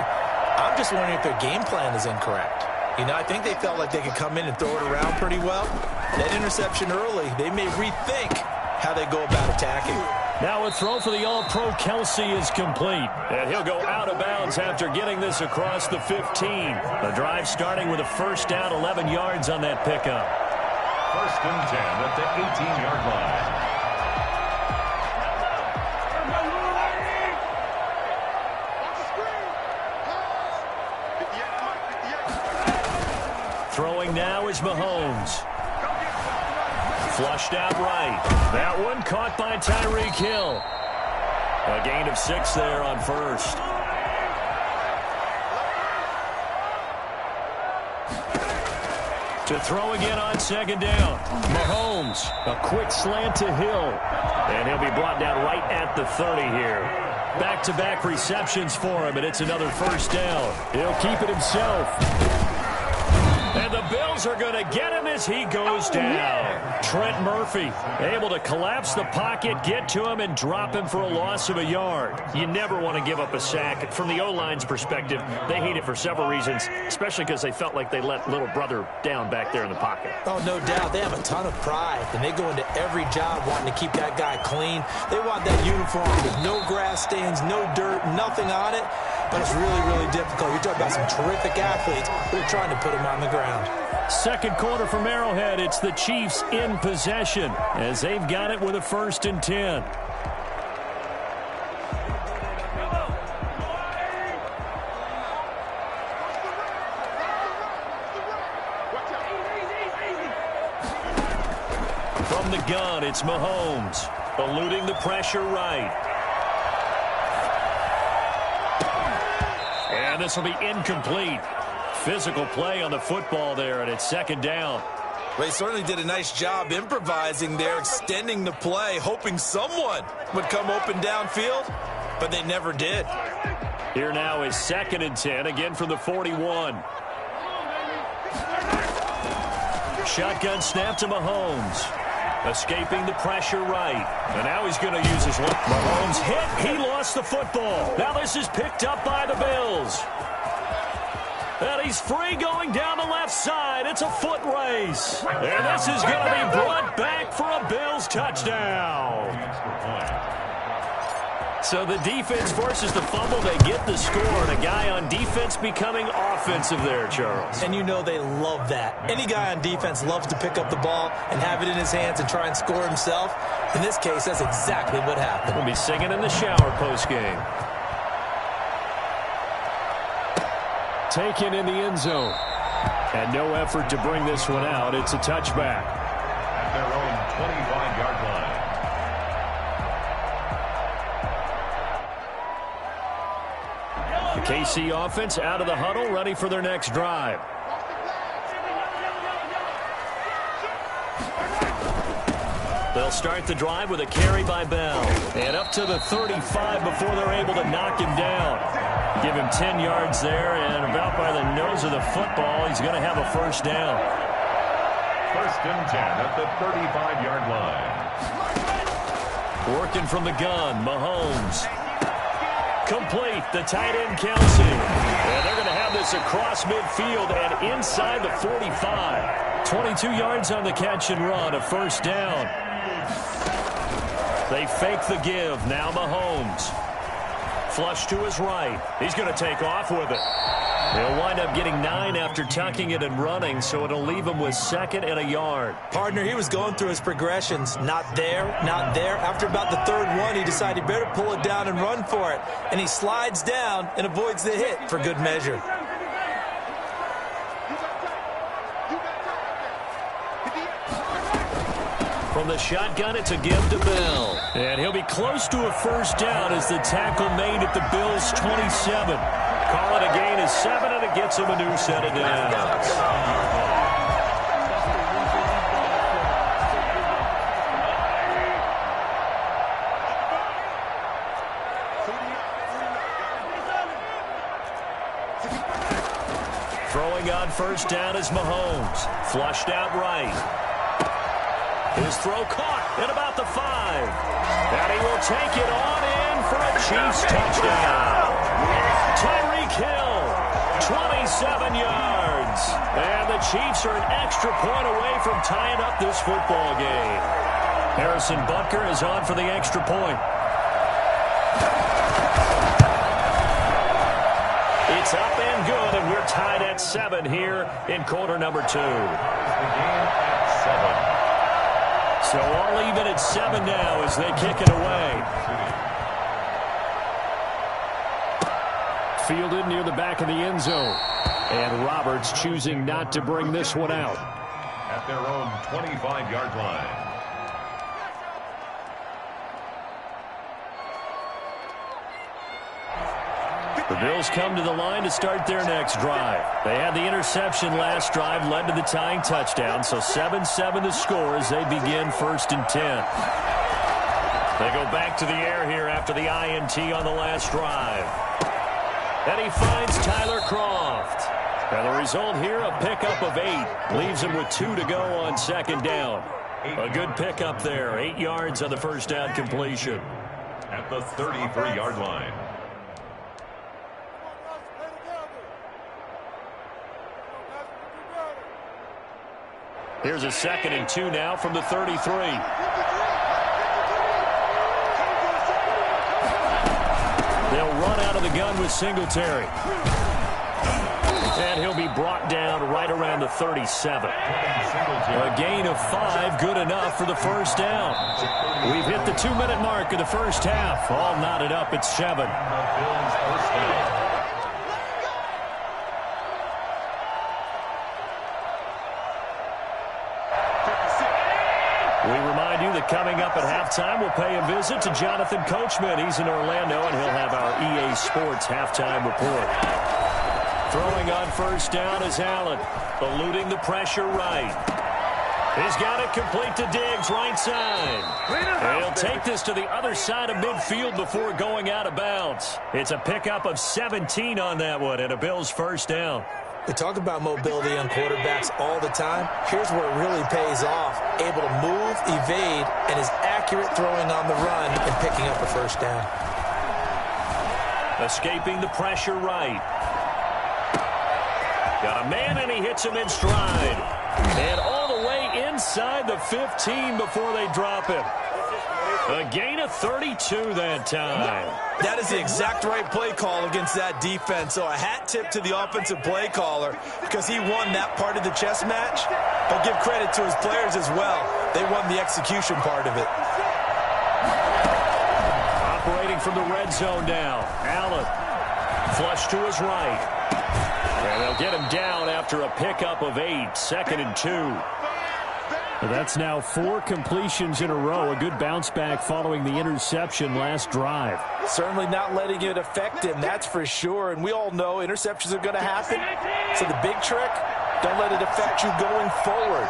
I'm just wondering if their game plan is incorrect. You know, I think they felt like they could come in and throw it around pretty well. That interception early, they may rethink how they go about attacking. Now a throw for the All-Pro Kelsey is complete. And he'll go out of bounds after getting this across the 15. The drive starting with a first down, 11 yards on that pickup. First and 10 at the 18-yard line. Throwing now is Mahomes. Flushed out right. That one caught by Tyreek Hill. A gain of 6 there on first. To throw again on second down. Mahomes, a quick slant to Hill. And he'll be brought down right at the 30 here. Back-to-back receptions for him, and it's another first down. He'll keep it himself. And the Bills are going to get him as he goes down. Trent Murphy able to collapse the pocket, get to him, and drop him for a loss of a yard. You never want to give up a sack. From the O-line's perspective, they hate it for several reasons, especially because they felt like they let little brother down back there in the pocket. Oh, no doubt. They have a ton of pride, and they go into every job wanting to keep that guy clean. They want that uniform with no grass stains, no dirt, nothing on it. But it's really, really difficult. You're talking about some terrific athletes who are trying to put him on the ground. Second quarter from Arrowhead. It's the Chiefs in possession as they've got it with a first and 10. From the gun, it's Mahomes. Eluding the pressure right. And this will be incomplete. Physical play on the football there, and it's second down. Well, they certainly did a nice job improvising there, extending the play, hoping someone would come open downfield, but they never did. Here now is second and 10, again from the 41. Shotgun snap to Mahomes. Escaping the pressure right. And now he's going to use his one. Mahomes hit. He lost the football. Now this is picked up by the Bills. And he's free going down the left side. It's a foot race. And this is going to be brought back for a Bills touchdown. So the defense forces the fumble. They get the score. And a guy on defense becoming offensive there, Charles. And you know they love that. Any guy on defense loves to pick up the ball and have it in his hands and try and score himself. In this case, that's exactly what happened. We'll be singing in the shower postgame. Taken in the end zone. And no effort to bring this one out. It's a touchback. At their own 25-yard line. The KC offense out of the huddle, ready for their next drive. They'll start the drive with a carry by Bell. And up to the 35 before they're able to knock him down. Give him 10 yards there, and about by the nose of the football, he's going to have a first down. First and 10 at the 35-yard line. Working from the gun, Mahomes. Complete, the tight end Kelsey. And they're going to have this across midfield and inside the 45. 22 yards on the catch and run, a first down. They fake the give, now Mahomes. Flush to his right. He's going to take off with it. He'll wind up getting 9 after tucking it and running, so it'll leave him with 2nd and a yard. Partner, he was going through his progressions. Not there, not there. After about the 3rd one, he decided he better pull it down and run for it. And he slides down and avoids the hit for good measure. From the shotgun, it's a give to Bell. And he'll be close to a first down as the tackle made at the Bills' 27. Call it a gain of 7, and it gets him a new set of downs. Throwing on first down is Mahomes. Flushed out right. His throw caught at about the 5. And he will take it on in for a Chiefs touchdown. Tyreek Hill, 27 yards. And the Chiefs are an extra point away from tying up this football game. Harrison Butker is on for the extra point. It's up and good, and we're tied at 7 here in quarter number 2. The game at 7. So all even at 7 now as they kick it away. Fielded near the back of the end zone. And Roberts choosing not to bring this one out. At their own 25-yard line. The Bills come to the line to start their next drive. They had the interception last drive, led to the tying touchdown, so 7-7 the score as they begin 1st and 10. They go back to the air here after the INT on the last drive. And he finds Tyler Kroft. And the result here, a pickup of 8. Leaves him with 2 to go on 2nd down. A good pickup there, 8 yards on the first down completion. At the 33-yard line. Here's a 2nd and 2 now from the 33. They'll run out of the gun with Singletary. And he'll be brought down right around the 37. A gain of 5, good enough for the first down. We've hit the 2-minute mark of the first half. All knotted up at 7. We remind you that coming up at halftime, we'll pay a visit to Jonathan Coachman. He's in Orlando, and he'll have our EA Sports halftime report. Throwing on first down is Allen, eluding the pressure right. He's got it complete to Diggs, right side. And he'll take this to the other side of midfield before going out of bounds. It's a pickup of 17 on that one, and a Bills first down. We talk about mobility on quarterbacks all the time. Here's where it really pays off. Able to move, evade, and is accurate throwing on the run and picking up a first down. Escaping the pressure right. Got a man, and he hits him in stride. And all the way inside the 15 before they drop him. A gain of 32 that time. That is the exact right play call against that defense. So a hat tip to the offensive play caller because he won that part of the chess match. But give credit to his players as well. They won the execution part of it. Operating from the red zone now. Allen. Flush to his right. And they'll get him down after a pickup of 8. 2nd and 2. That's now 4 completions in a row. A good bounce back following the interception last drive. Certainly not letting it affect him, that's for sure. And we all know interceptions are going to happen. So the big trick, don't let it affect you going forward.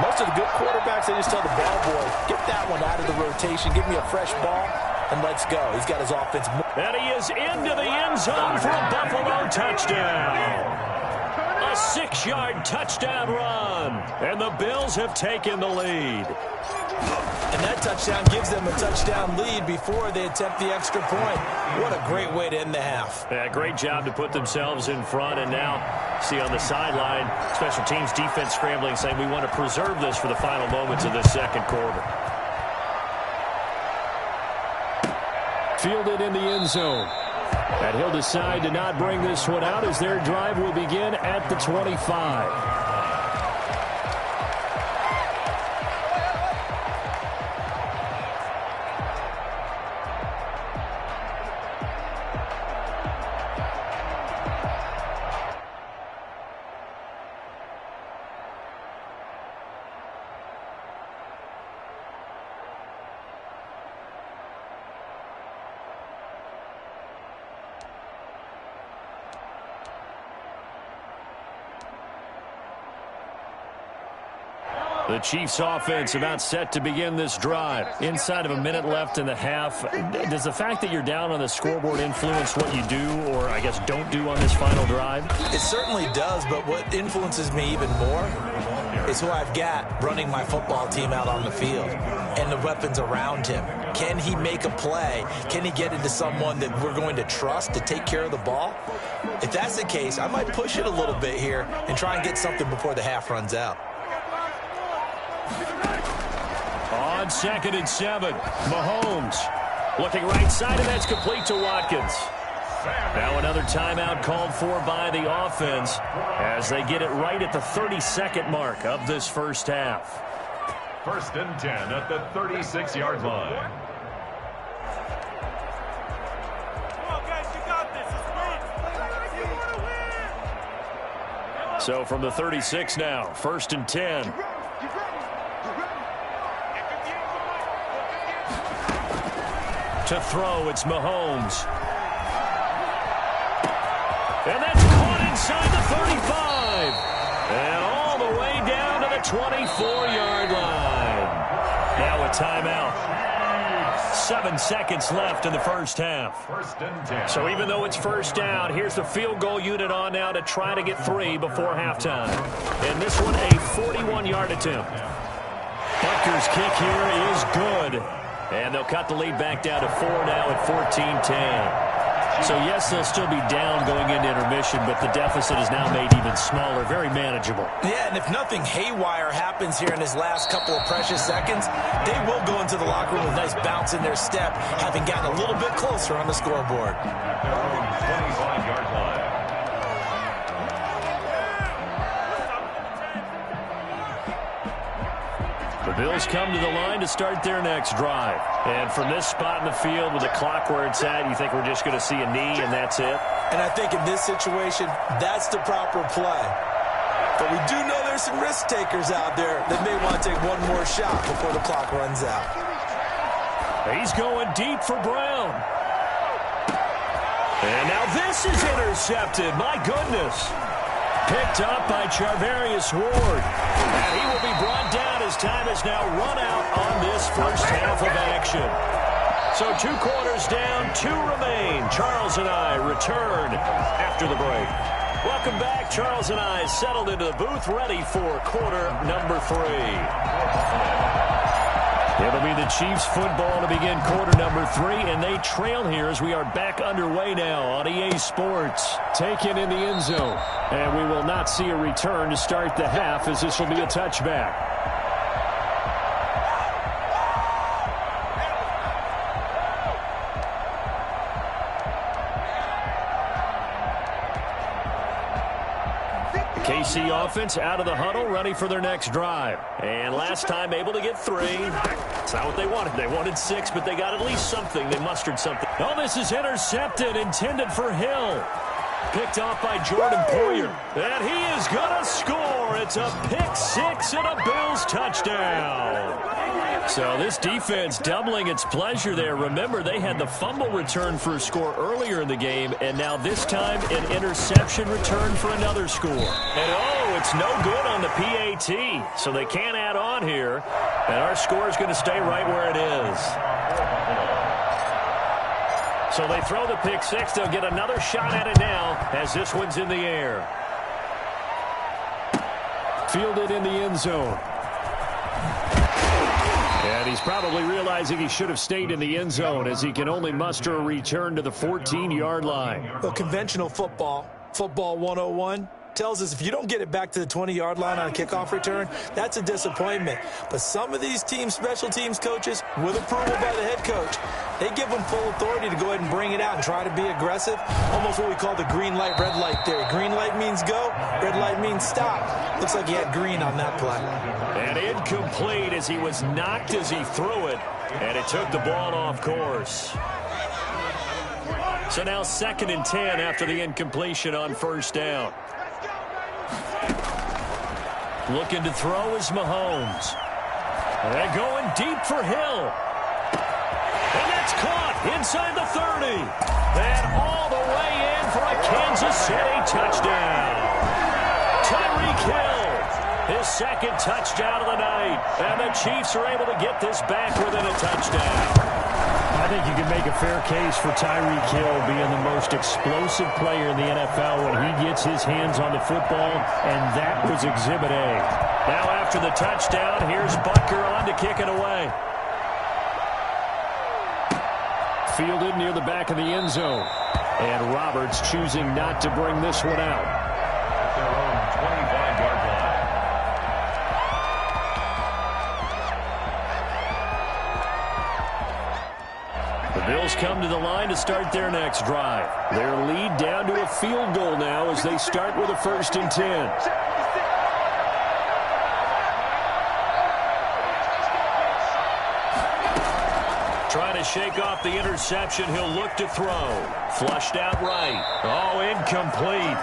Most of the good quarterbacks, they just tell the ball boy, get that one out of the rotation, give me a fresh ball, and let's go. He's got his offense. And he is into the end zone for a Buffalo touchdown. A 6-yard touchdown run. And the Bills have taken the lead. And that touchdown gives them a touchdown lead before they attempt the extra point. What a great way to end the half. Yeah, great job to put themselves in front. And now, see on the sideline, special teams defense scrambling, saying we want to preserve this for the final moments of this second quarter. Fielded in the end zone. And he'll decide to not bring this one out as their drive will begin at the 25. The Chiefs offense about set to begin this drive. Inside of a minute left in the half. Does the fact that you're down on the scoreboard influence what you do or, I guess, don't do on this final drive? It certainly does, but what influences me even more is who I've got running my football team out on the field and the weapons around him. Can he make a play? Can he get into someone that we're going to trust to take care of the ball? If that's the case, I might push it a little bit here and try and get something before the half runs out. On 2nd and 7, Mahomes looking right side, and that's complete to Watkins. Now another timeout called for by the offense as they get it right at the 32nd mark of this first half. 1st and 10 at the 36-yard line. So from the 36 now, 1st and 10. To throw, it's Mahomes. And that's caught inside the 35. And all the way down to the 24-yard line. Now a timeout. 7 seconds left in the first half. 1st and 10. So even though it's first down, here's the field goal unit on now to try to get 3 before halftime. And this one a 41-yard attempt. Butker's kick here is good. And they'll cut the lead back down to 4 now at 14-10. So, yes, they'll still be down going into intermission, but the deficit is now made even smaller, very manageable. Yeah, and if nothing haywire happens here in his last couple of precious seconds, they will go into the locker room with a nice bounce in their step, having gotten a little bit closer on the scoreboard. 25-yard line. The Bills come to the line to start their next drive. And from this spot in the field with the clock where it's at, you think we're just going to see a knee and that's it? And I think in this situation, that's the proper play. But we do know there's some risk takers out there that may want to take one more shot before the clock runs out. He's going deep for Brown. And now this is intercepted. My goodness. Picked up by Charvarius Ward. And he will be brought down as time has now run out on this first half of action. So 2 quarters down, 2 remain. Charles and I return after the break. Welcome back. Charles and I settled into the booth, ready for quarter number 3. It'll be the Chiefs football to begin quarter number 3, and they trail here as we are back underway now on EA Sports. Taken in the end zone, and we will not see a return to start the half as this will be a touchback. KC offense out of the huddle, ready for their next drive. And last time able to get 3. It's not what they wanted. They wanted 6, but they got at least something. They mustered something. Oh, this is intercepted, intended for Hill. Picked off by Jordan Poyer. And he is going to score. It's a pick 6 and a Bills touchdown. So this defense doubling its pleasure there. Remember, they had the fumble return for a score earlier in the game, and now this time an interception return for another score. And oh, it's no good on the PAT, so they can't add on here, and our score is going to stay right where it is. So they throw the pick 6. They'll get another shot at it now as this one's in the air. Fielded in the end zone. And he's probably realizing he should have stayed in the end zone as he can only muster a return to the 14-yard line. Well, conventional football 101, tells us if you don't get it back to the 20-yard line on a kickoff return, that's a disappointment. But some of these special teams coaches, with approval by the head coach, they give them full authority to go ahead and bring it out and try to be aggressive. Almost what we call the green light, red light theory. Green light means go, red light means stop. Looks like he had green on that play. And incomplete as he was knocked as he threw it, and it took the ball off course. So now 2nd and 10 after the incompletion on first down. Looking to throw is Mahomes. And going deep for Hill. And that's caught inside the 30. And all the way in for a Kansas City touchdown. Tyreek Hill, his 2nd touchdown of the night. And the Chiefs are able to get this back within a touchdown. I think you can make a fair case for Tyreek Hill being the most explosive player in the NFL when he gets his hands on the football, and that was Exhibit A. Now after the touchdown, here's Butker on to kick it away. Fielded near the back of the end zone. And Roberts choosing not to bring this one out. At their own 25-yard line. The Bills come to the line to start their next drive. Their lead down to a field goal now as they start with a 1st and 10. Trying to shake off the interception. He'll look to throw. Flushed out right. Oh, incomplete.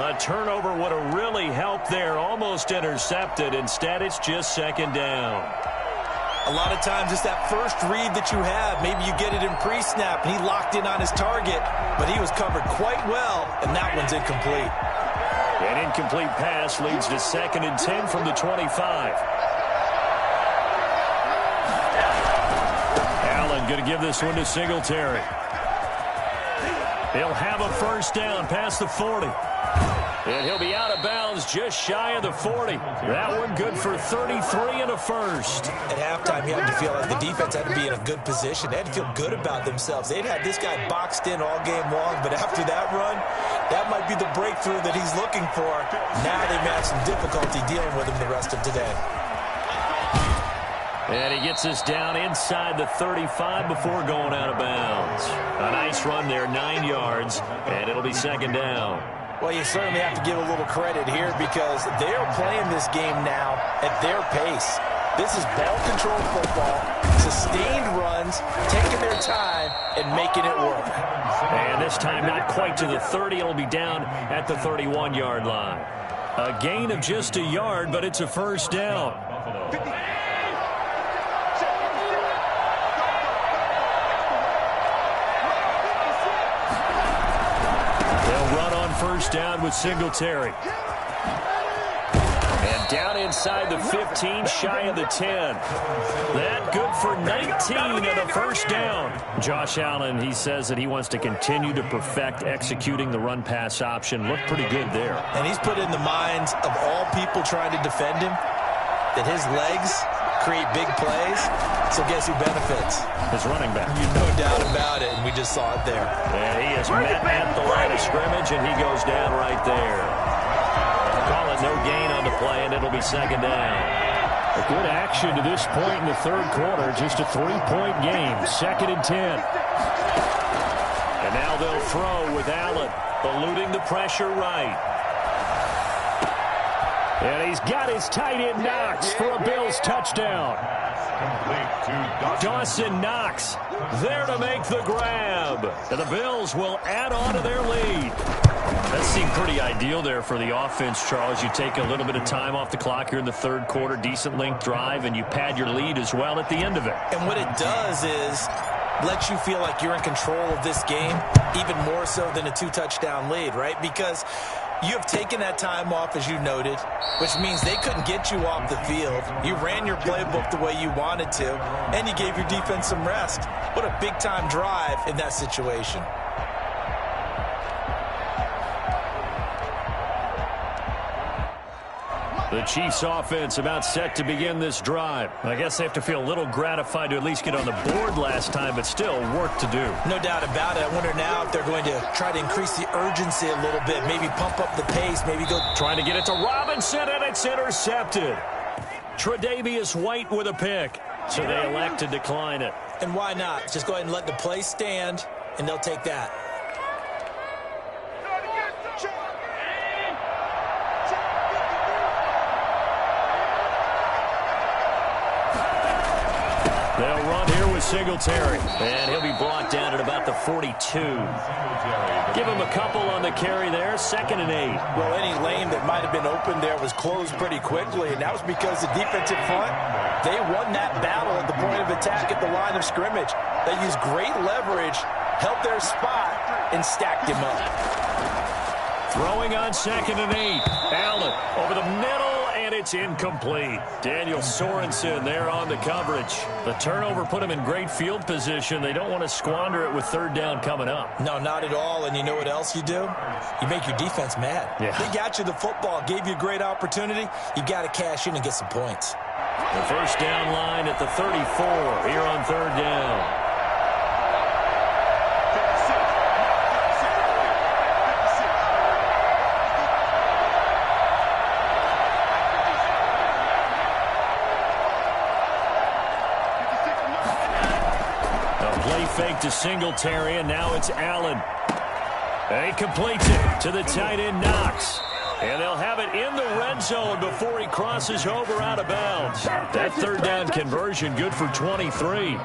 A turnover would have really helped there. Almost intercepted. Instead, it's just 2nd down. A lot of times it's that first read that you have. Maybe you get it in pre-snap, and he locked in on his target, but he was covered quite well, and that one's incomplete. An incomplete pass leads to 2nd and 10 from the 25. Allen going to give this one to Singletary. He'll have a first down past the 40. And he'll be out of bounds just shy of the 40. That one good for 33 and a first. At halftime, you had to feel like the defense had to be in a good position. They had to feel good about themselves. They'd had this guy boxed in all game long, but after that run, that might be the breakthrough that he's looking for. Now they may have some difficulty dealing with him the rest of today. And he gets us down inside the 35 before going out of bounds. A nice run there, 9 yards, and it'll be 2nd down. Well, you certainly have to give a little credit here because they are playing this game now at their pace. This is ball-controlled football, sustained runs, taking their time, and making it work. And this time not quite to the 30. It'll be down at the 31-yard line. A gain of just a yard, but it's a first down. They'll run on first down with Singletary. And Down inside the 15, shy of the 10. That good for 19 and a first down. Josh Allen, he says that he wants to continue to perfect executing the run-pass option. Looked pretty good there. And he's put in the minds of all people trying to defend him that his legs create big plays. So guess who benefits? His running back. No doubt about it, and we just saw it there. And he is met at the line of scrimmage, and he goes down right there. Call it no gain on the play, and it'll be second down. A good action to this point in the third quarter. Just a 3-point game. 2nd and 10. And now they'll throw with Allen, eluding the pressure right. And he's got his tight end Knox for a Bills touchdown. Dawson Knox there to make the grab. And the Bills will add on to their lead. That seemed pretty ideal there for the offense, Charles. You take a little bit of time off the clock here in the third quarter, decent length drive, and you pad your lead as well at the end of it. And what it does is lets you feel like you're in control of this game, even more so than a 2-touchdown lead, right? Because you have taken that time off, as you noted, which means they couldn't get you off the field. You ran your playbook the way you wanted to, and you gave your defense some rest. What a big-time drive in that situation. The Chiefs offense about set to begin this drive. I guess they have to feel a little gratified to at least get on the board last time, but still work to do. No doubt about it. I wonder now if they're going to try to increase the urgency a little bit, maybe pump up the pace, maybe go. Trying to get it to Robinson, and it's intercepted. Tre'Davious White with a pick. So they elect to decline it. And why not? Just go ahead and let the play stand, and they'll take that. They'll run here with Singletary. And he'll be brought down at about the 42. Give him a couple on the carry there. 2nd and 8. Well, any lane that might have been open there was closed pretty quickly, and that was because the defensive front, they won that battle at the point of attack at the line of scrimmage. They used great leverage, held their spot, and stacked him up. Throwing on 2nd and 8. Allen over the middle, and it's incomplete. Daniel Sorensen there on the coverage. The turnover put him in great field position. They don't want to squander it with 3rd down coming up. No, not at all. And you know what else you do? You make your defense mad. Yeah. They got you the football, gave you a great opportunity. You got to cash in and get some points. The first down line at the 34 here on 3rd down. Fake to Singletary, and now it's Allen. And he completes it to the tight end Knox. And they'll have it in the red zone before he crosses over out of bounds. That 3rd down conversion good for 23.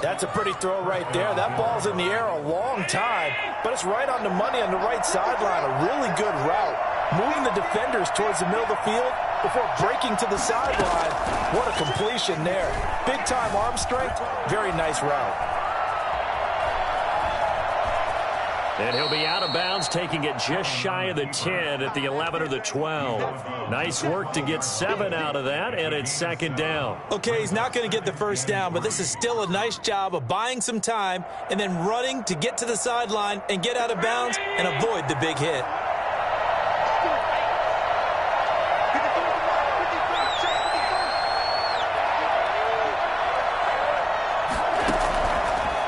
That's a pretty throw right there. That ball's in the air a long time, but it's right on the money on the right sideline. A really good route. Moving the defenders towards the middle of the field before breaking to the sideline. What a completion there. Big-time arm strength. Very nice route. And he'll be out of bounds, taking it just shy of the 10 at the 11 or the 12. Nice work to get 7 out of that, and it's 2nd down. Okay, he's not going to get the first down, but this is still a nice job of buying some time and then running to get to the sideline and get out of bounds and avoid the big hit.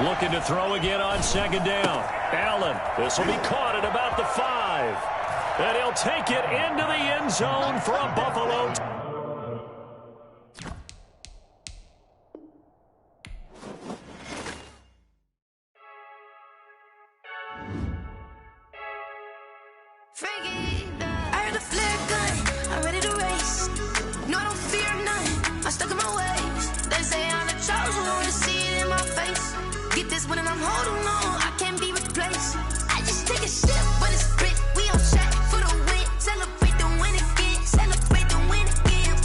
Looking to throw again on 2nd down. Allen, this will be caught at about the 5. And he'll take it into the end zone for a Buffalo. I heard a flare gun, I'm ready to race. No, I don't fear none, I'm stuck in my ways. They say I'm the chosen one, to see it in my face. Get this one and I'm holding on, I can't be replaced. I just take a sip, but it's split, we on track for the win. Celebrate the win again, celebrate the win again.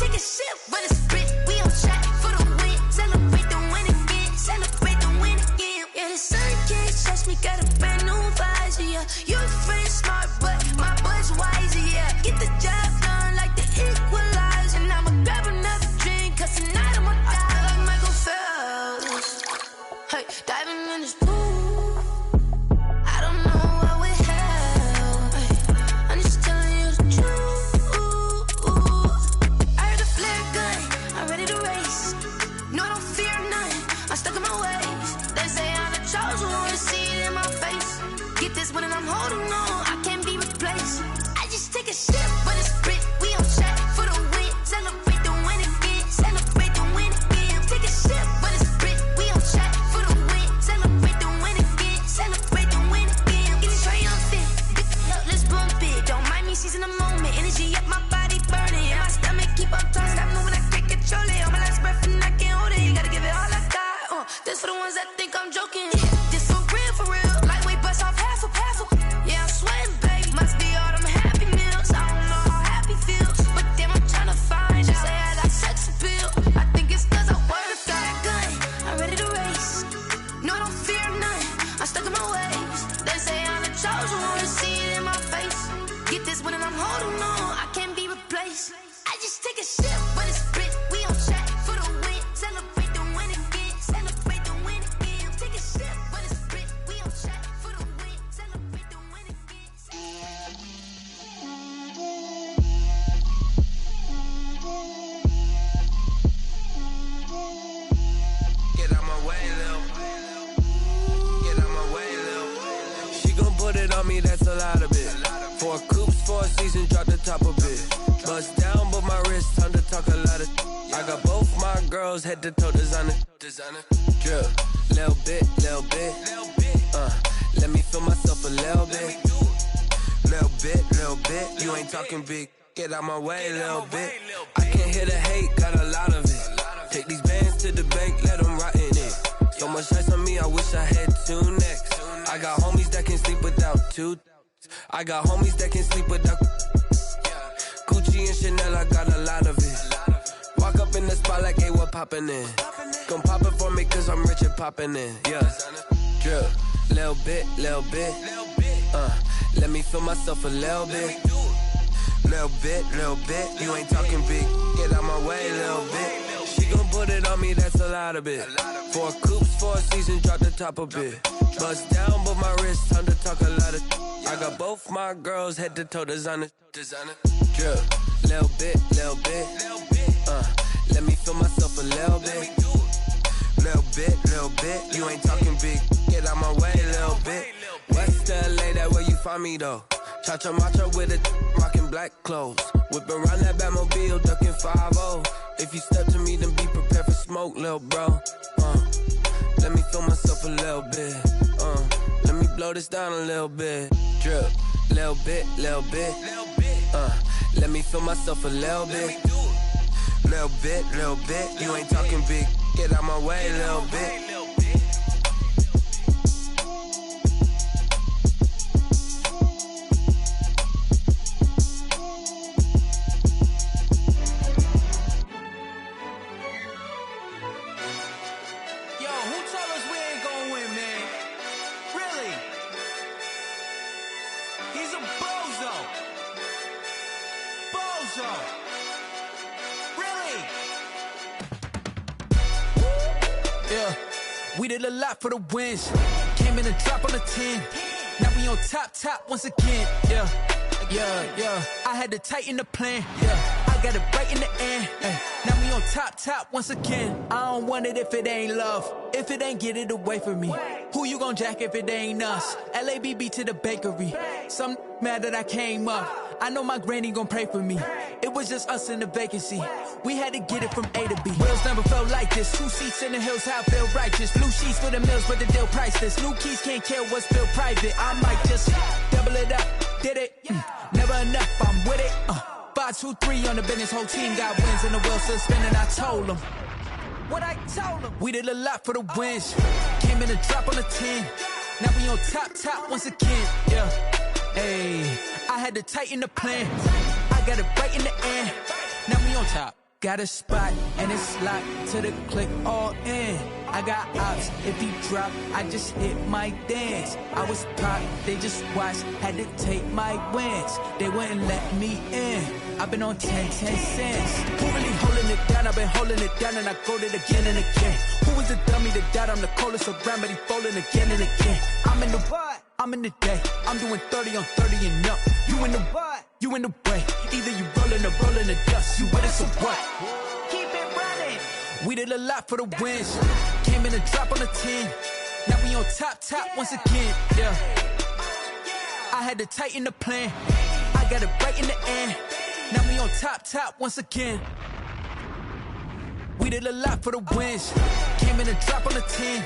place. I just take a sip, but it's spit. We on track for the win. Celebrate the win again. Celebrate the win again. Take a sip, but it's spit. We on track for the win. Celebrate the win again. Get out my way, Lil. Get out my way, Lil. She gon' put it on me, that's a lot of it. 4 coops, 4 seasons, drop the top a bit. Bust down, but my wrist, time to talk a lot of. I got both my girls head to toe designer. Drip, little bit, little bit. Let me feel myself a little bit. Little bit. You ain't talking big. Get out my way, little bit. I can't hear the hate, got a lot of it. Take these bands to the bank, let them rot in it. So much ice on me, I wish I had 2 necks. I got homies that can sleep without 2. I got homies that can sleep without Gucci and Chanel, I got a lot of it. Walk up in the spot like, hey, what poppin' in? Gon' pop it for me cause I'm rich and poppin' in. Yeah, drip, little bit. Let me feel myself a little bit. Little bit. You ain't talking big. Get out my way, little bit. She gon' put it on me, that's a lot of it. 4 coops, 4 seasons, drop the top a bit. Bust down, but my wrist, time to talk a lot of. I got both my girls head to toe designer. Drip, little bit. Let me feel myself a little bit. Little bit. You ain't talking big. Get out my way, little bit. West LA, that where you find me though. Cha-cha matcha with a rockin' black clothes. Whip around that Batmobile, ducking 5-0. If you step to me, then be prepared for smoke, lil' bro. Let me feel myself a little bit. Let me blow this down a little bit. Drip, little bit. Let me feel myself a little bit. Little bit. You ain't talking big. Get out my way, little bit. We did a lot for the wins. Came in and drop on the 10. Now we on top once again. Yeah. I had to tighten the plan. Yeah. I got it right in the end. Now we on top once again. I don't want it if it ain't love. If it ain't, get it away from me. Who you gon' jack if it ain't us? LABB to the bakery. Some mad that I came up. I know my granny gon' pray for me. It was just us in the vacancy. We had to get it from A to B. Wheels never felt like this. 2 seats in the hills, how I feel righteous. Blue sheets for the mills, but the deal priceless. New keys can't kill what's still private. I might just double it up. Did it? Never enough, I'm with it. 5, 2, 3 on the business. Whole team got wins and the wheels still spinning. I told them what I told them. We did a lot for the wins. Came in and drop on the 10. Now we on top once again. Yeah. Hey, I had to tighten the plan. I got it right in the end. Now we on top. Got a spot and it's locked to the click all in. I got ops, if he drop, I just hit my dance. I was pop, they just watched, had to take my wins. They wouldn't let me in. I've been on 10 cents. Who really holding it down? I've been holding it down and I go it again and again. Who was the dummy that died? I'm the coldest around, but he falling again and again. I'm in the what? I'm in the day. I'm doing 30 on 30 and up. You in the what? You in the way. Either you rolling or rolling the dust. You with us or what? Keep it running. We did a lot for the wins. Came in and drop on the 10. Now we on top once again. Yeah. I had to tighten the plan. I got it right in the end. Now we on top once again. We did a lot for the wins. Came in and drop on the 10.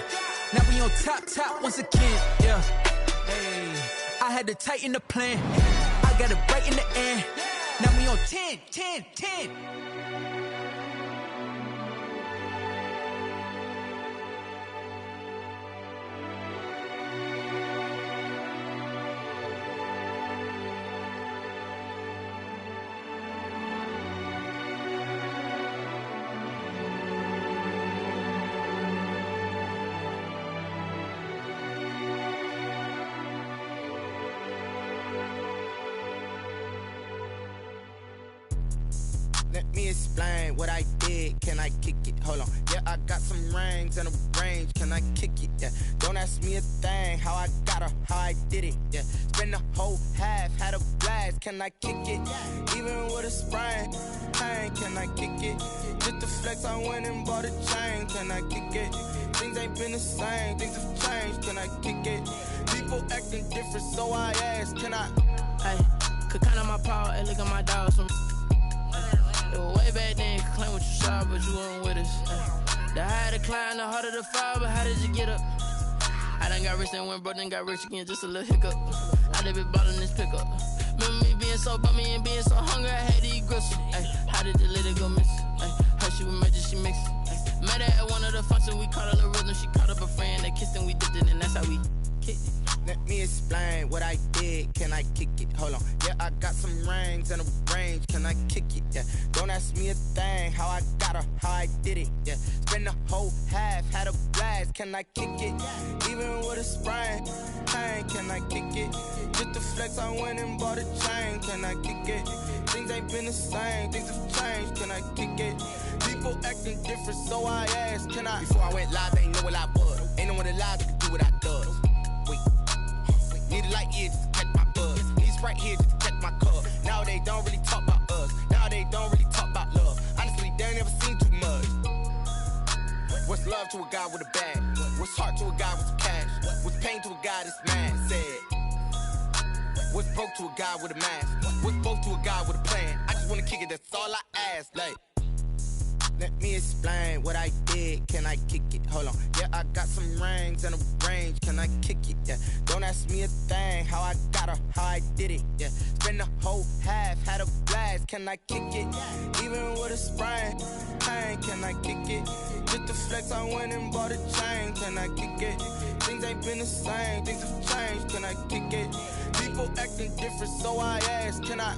Now we on top once again. Yeah. Hey, I had to tighten the plan. I got it right in the end. Now we on 10. Let me explain what I did. Can I kick it? Hold on. Yeah, I got some rings and a range. Can I kick it? Yeah. Don't ask me a thing. How I got her, how I did it. Yeah. Spend the whole half, had a blast. Can I kick it? Even with a sprain, pain. Can I kick it? Just to flex, I went and bought a chain. Can I kick it? Things ain't been the same. Things have changed. Can I kick it? People acting different, so I ask. Can I? Hey, could count on my power and look at my dogs. It was way back then, you could claim what you saw, but you weren't with us. The higher the climb, the harder the fall, but how did you get up? I done got rich and went broke, then got rich again, just a little hiccup. I done been bought on this pickup. Remember me being so bummy and being so hungry, I had to eat gristle. How did the lady go miss? Her she was major, she mixed. Met her at one of the functions, we caught a little rhythm. She caught up a friend, they kissed and we dipped it, and that's how we kicked it. Let me explain what I did. Can I kick it? Hold on. Yeah, I got some rings and a range. Can I kick it? Yeah. Don't ask me a thing. How I got her, how I did it. Yeah. Spend the whole half, had a blast. Can I kick it? Even with a sprain, pain. Can I kick it? Just to flex, I went and bought a chain. Can I kick it? Things ain't been the same. Things have changed. Can I kick it? People acting different, so I asked. Can I? Before I went live, they ain't know what I was. Ain't no one alive that could do what I does. Need a light here just to catch my buzz. Need Sprite here just to catch my cup. Now they don't really talk about us. Now they don't really talk about love. Honestly, they ain't never seen too much. What's love to a guy with a bag? What's heart to a guy with some cash? What's pain to a guy that's mad? Said. What's broke to a guy with a mask? What's broke to a guy with a plan? I just wanna kick it, that's all I ask. Like, let me explain what I did. Can I kick it? Hold on. Yeah, I got some rings and a range. Can I kick it? Yeah. Don't ask me a thing. How I got her, how I did it. Yeah. Spend the whole half, had a blast. Can I kick it? Even with a sprain, pain. Can I kick it? Just to flex, I went and bought a chain. Can I kick it? Things ain't been the same. Things have changed. Can I kick it? People acting different, so I ask. Can I?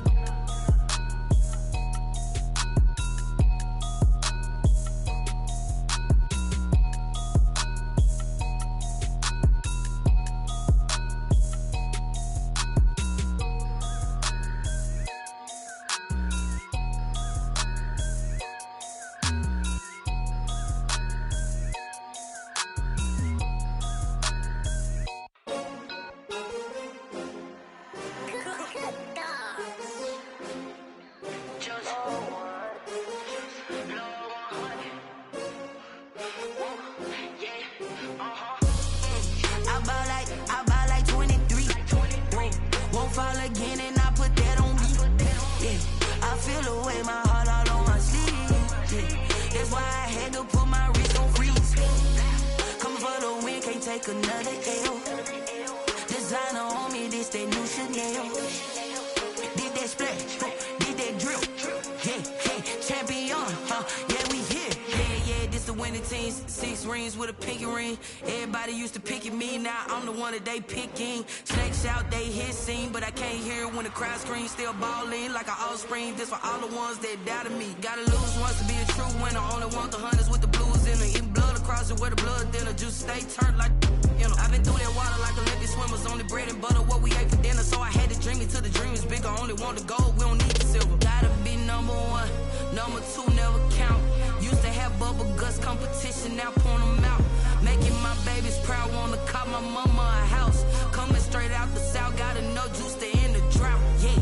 They picking snakes out, they hissing, but I can't hear when the crowd screams. Still balling like an offspring. This for all the ones that doubted me. Gotta lose once to be a true winner. Only want the hunters with the blues in them. Eating blood across it where the blood dinner. Juice stay turned like you know. I've been through that water like Olympic swimmers. Only bread and butter what we ate for dinner. So I had to dream it till the dream is bigger. Only want the gold, we don't need the silver. Gotta be number one, number two never count. Used to have bubble guts competition, now point them out. Making my babies proud, wanna call my mama a house. Coming straight out the south, gotta know juice to end the drought. Yeah,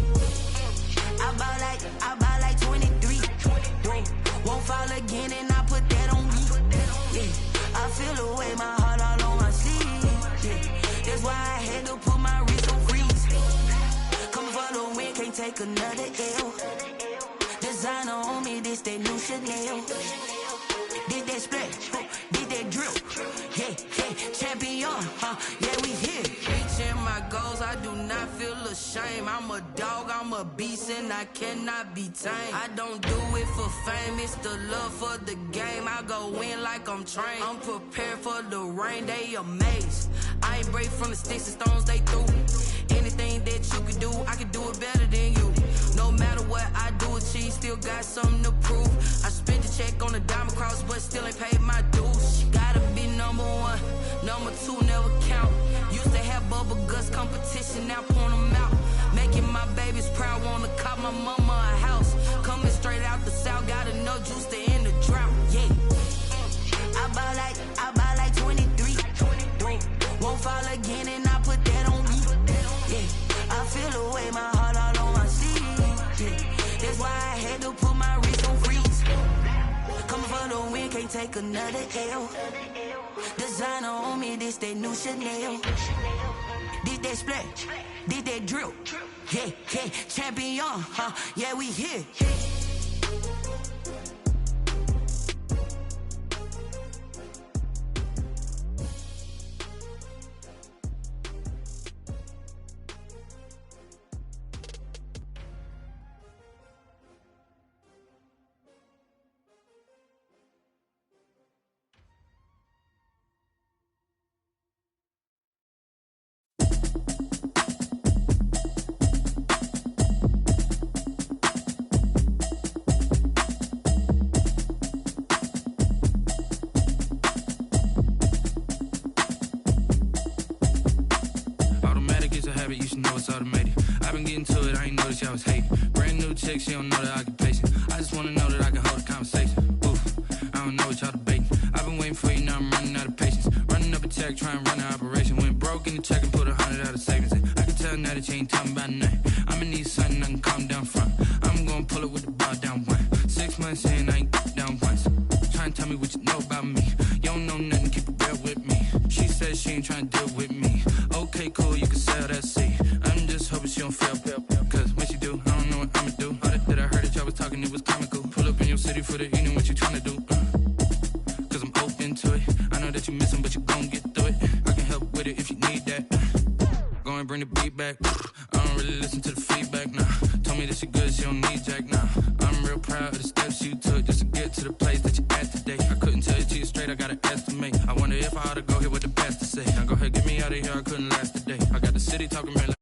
I bought like 23. Won't fall again, and I put that on me. Yeah, I feel the way, my heart all on my sleeve. Yeah, that's why I had to put my wrist on freeze. Coming for the win, can't take another L. Designer on me, this that new Chanel. Did that splash, did that drill. Yeah, champion, yeah, we here. Reaching my goals, I do not feel ashamed. I'm a dog, I'm a beast, and I cannot be tamed. I don't do it for fame, it's the love for the game. I go in like I'm trained. I'm prepared for the rain, they amazed. I ain't brave from the sticks and stones they threw. Anything that you can do, I can do it better than you. No matter what I do, achieve, still got something to prove. I spent the check on the diamond cross, but still ain't paid my dues. Gotta be number one, number two never count. Used to have bubble guts competition, now point them out. Making my babies proud, wanna call my mama a house. Coming straight out the south. enough juice to end the drought, yeah. I buy like 23. Won't fall again and I put that on me, yeah. I feel the way, my heart all on my sleeve, yeah. That's why I had to put my wrist on freeze. Coming for the win, can't take another L. Designer on me, this that new Chanel. Did that splash, did that drill, yeah, yeah. Champion, huh, yeah, we here. You should know it's automated. I've been getting to it, I ain't noticed y'all was hating. Brand new chick, she don't know the occupation. I just wanna know that I can hold a conversation. Oof, I don't know what y'all debating. I've been waiting for you, now I'm running out of patience. Running up a check, trying to run an operation. Went broke in the check and put 100 out of savings in. I can tell now that you ain't talking about nothing. I'ma need something I can calm down front. I'm gonna pull it with the bar down one. 6 months in, I ain't down once. Trying to tell me what you know about me. You don't know nothing, keep it real with me. She says she ain't trying to deal with me. Okay, cool, you can sell that seat. I'm just hoping she don't fail. Cause when she do, I don't know what I'ma do. All that I heard that y'all was talking, it was comical. Pull up in your city for the evening, what you tryna do? Cause I'm open to it. I know that you missing, but you gon' get through it. I can help with it if you need that. Go and bring the beat back. I don't really listen to the feedback, nah. Told me that she good, she don't need Jack, nah. I'm real proud of the steps you took just to get to the place that you at today. I couldn't tell you to you straight, I gotta estimate. I wonder if I ought to go here with the best to say. Now go ahead, get me out of here, I couldn't last today. I got the city talking real.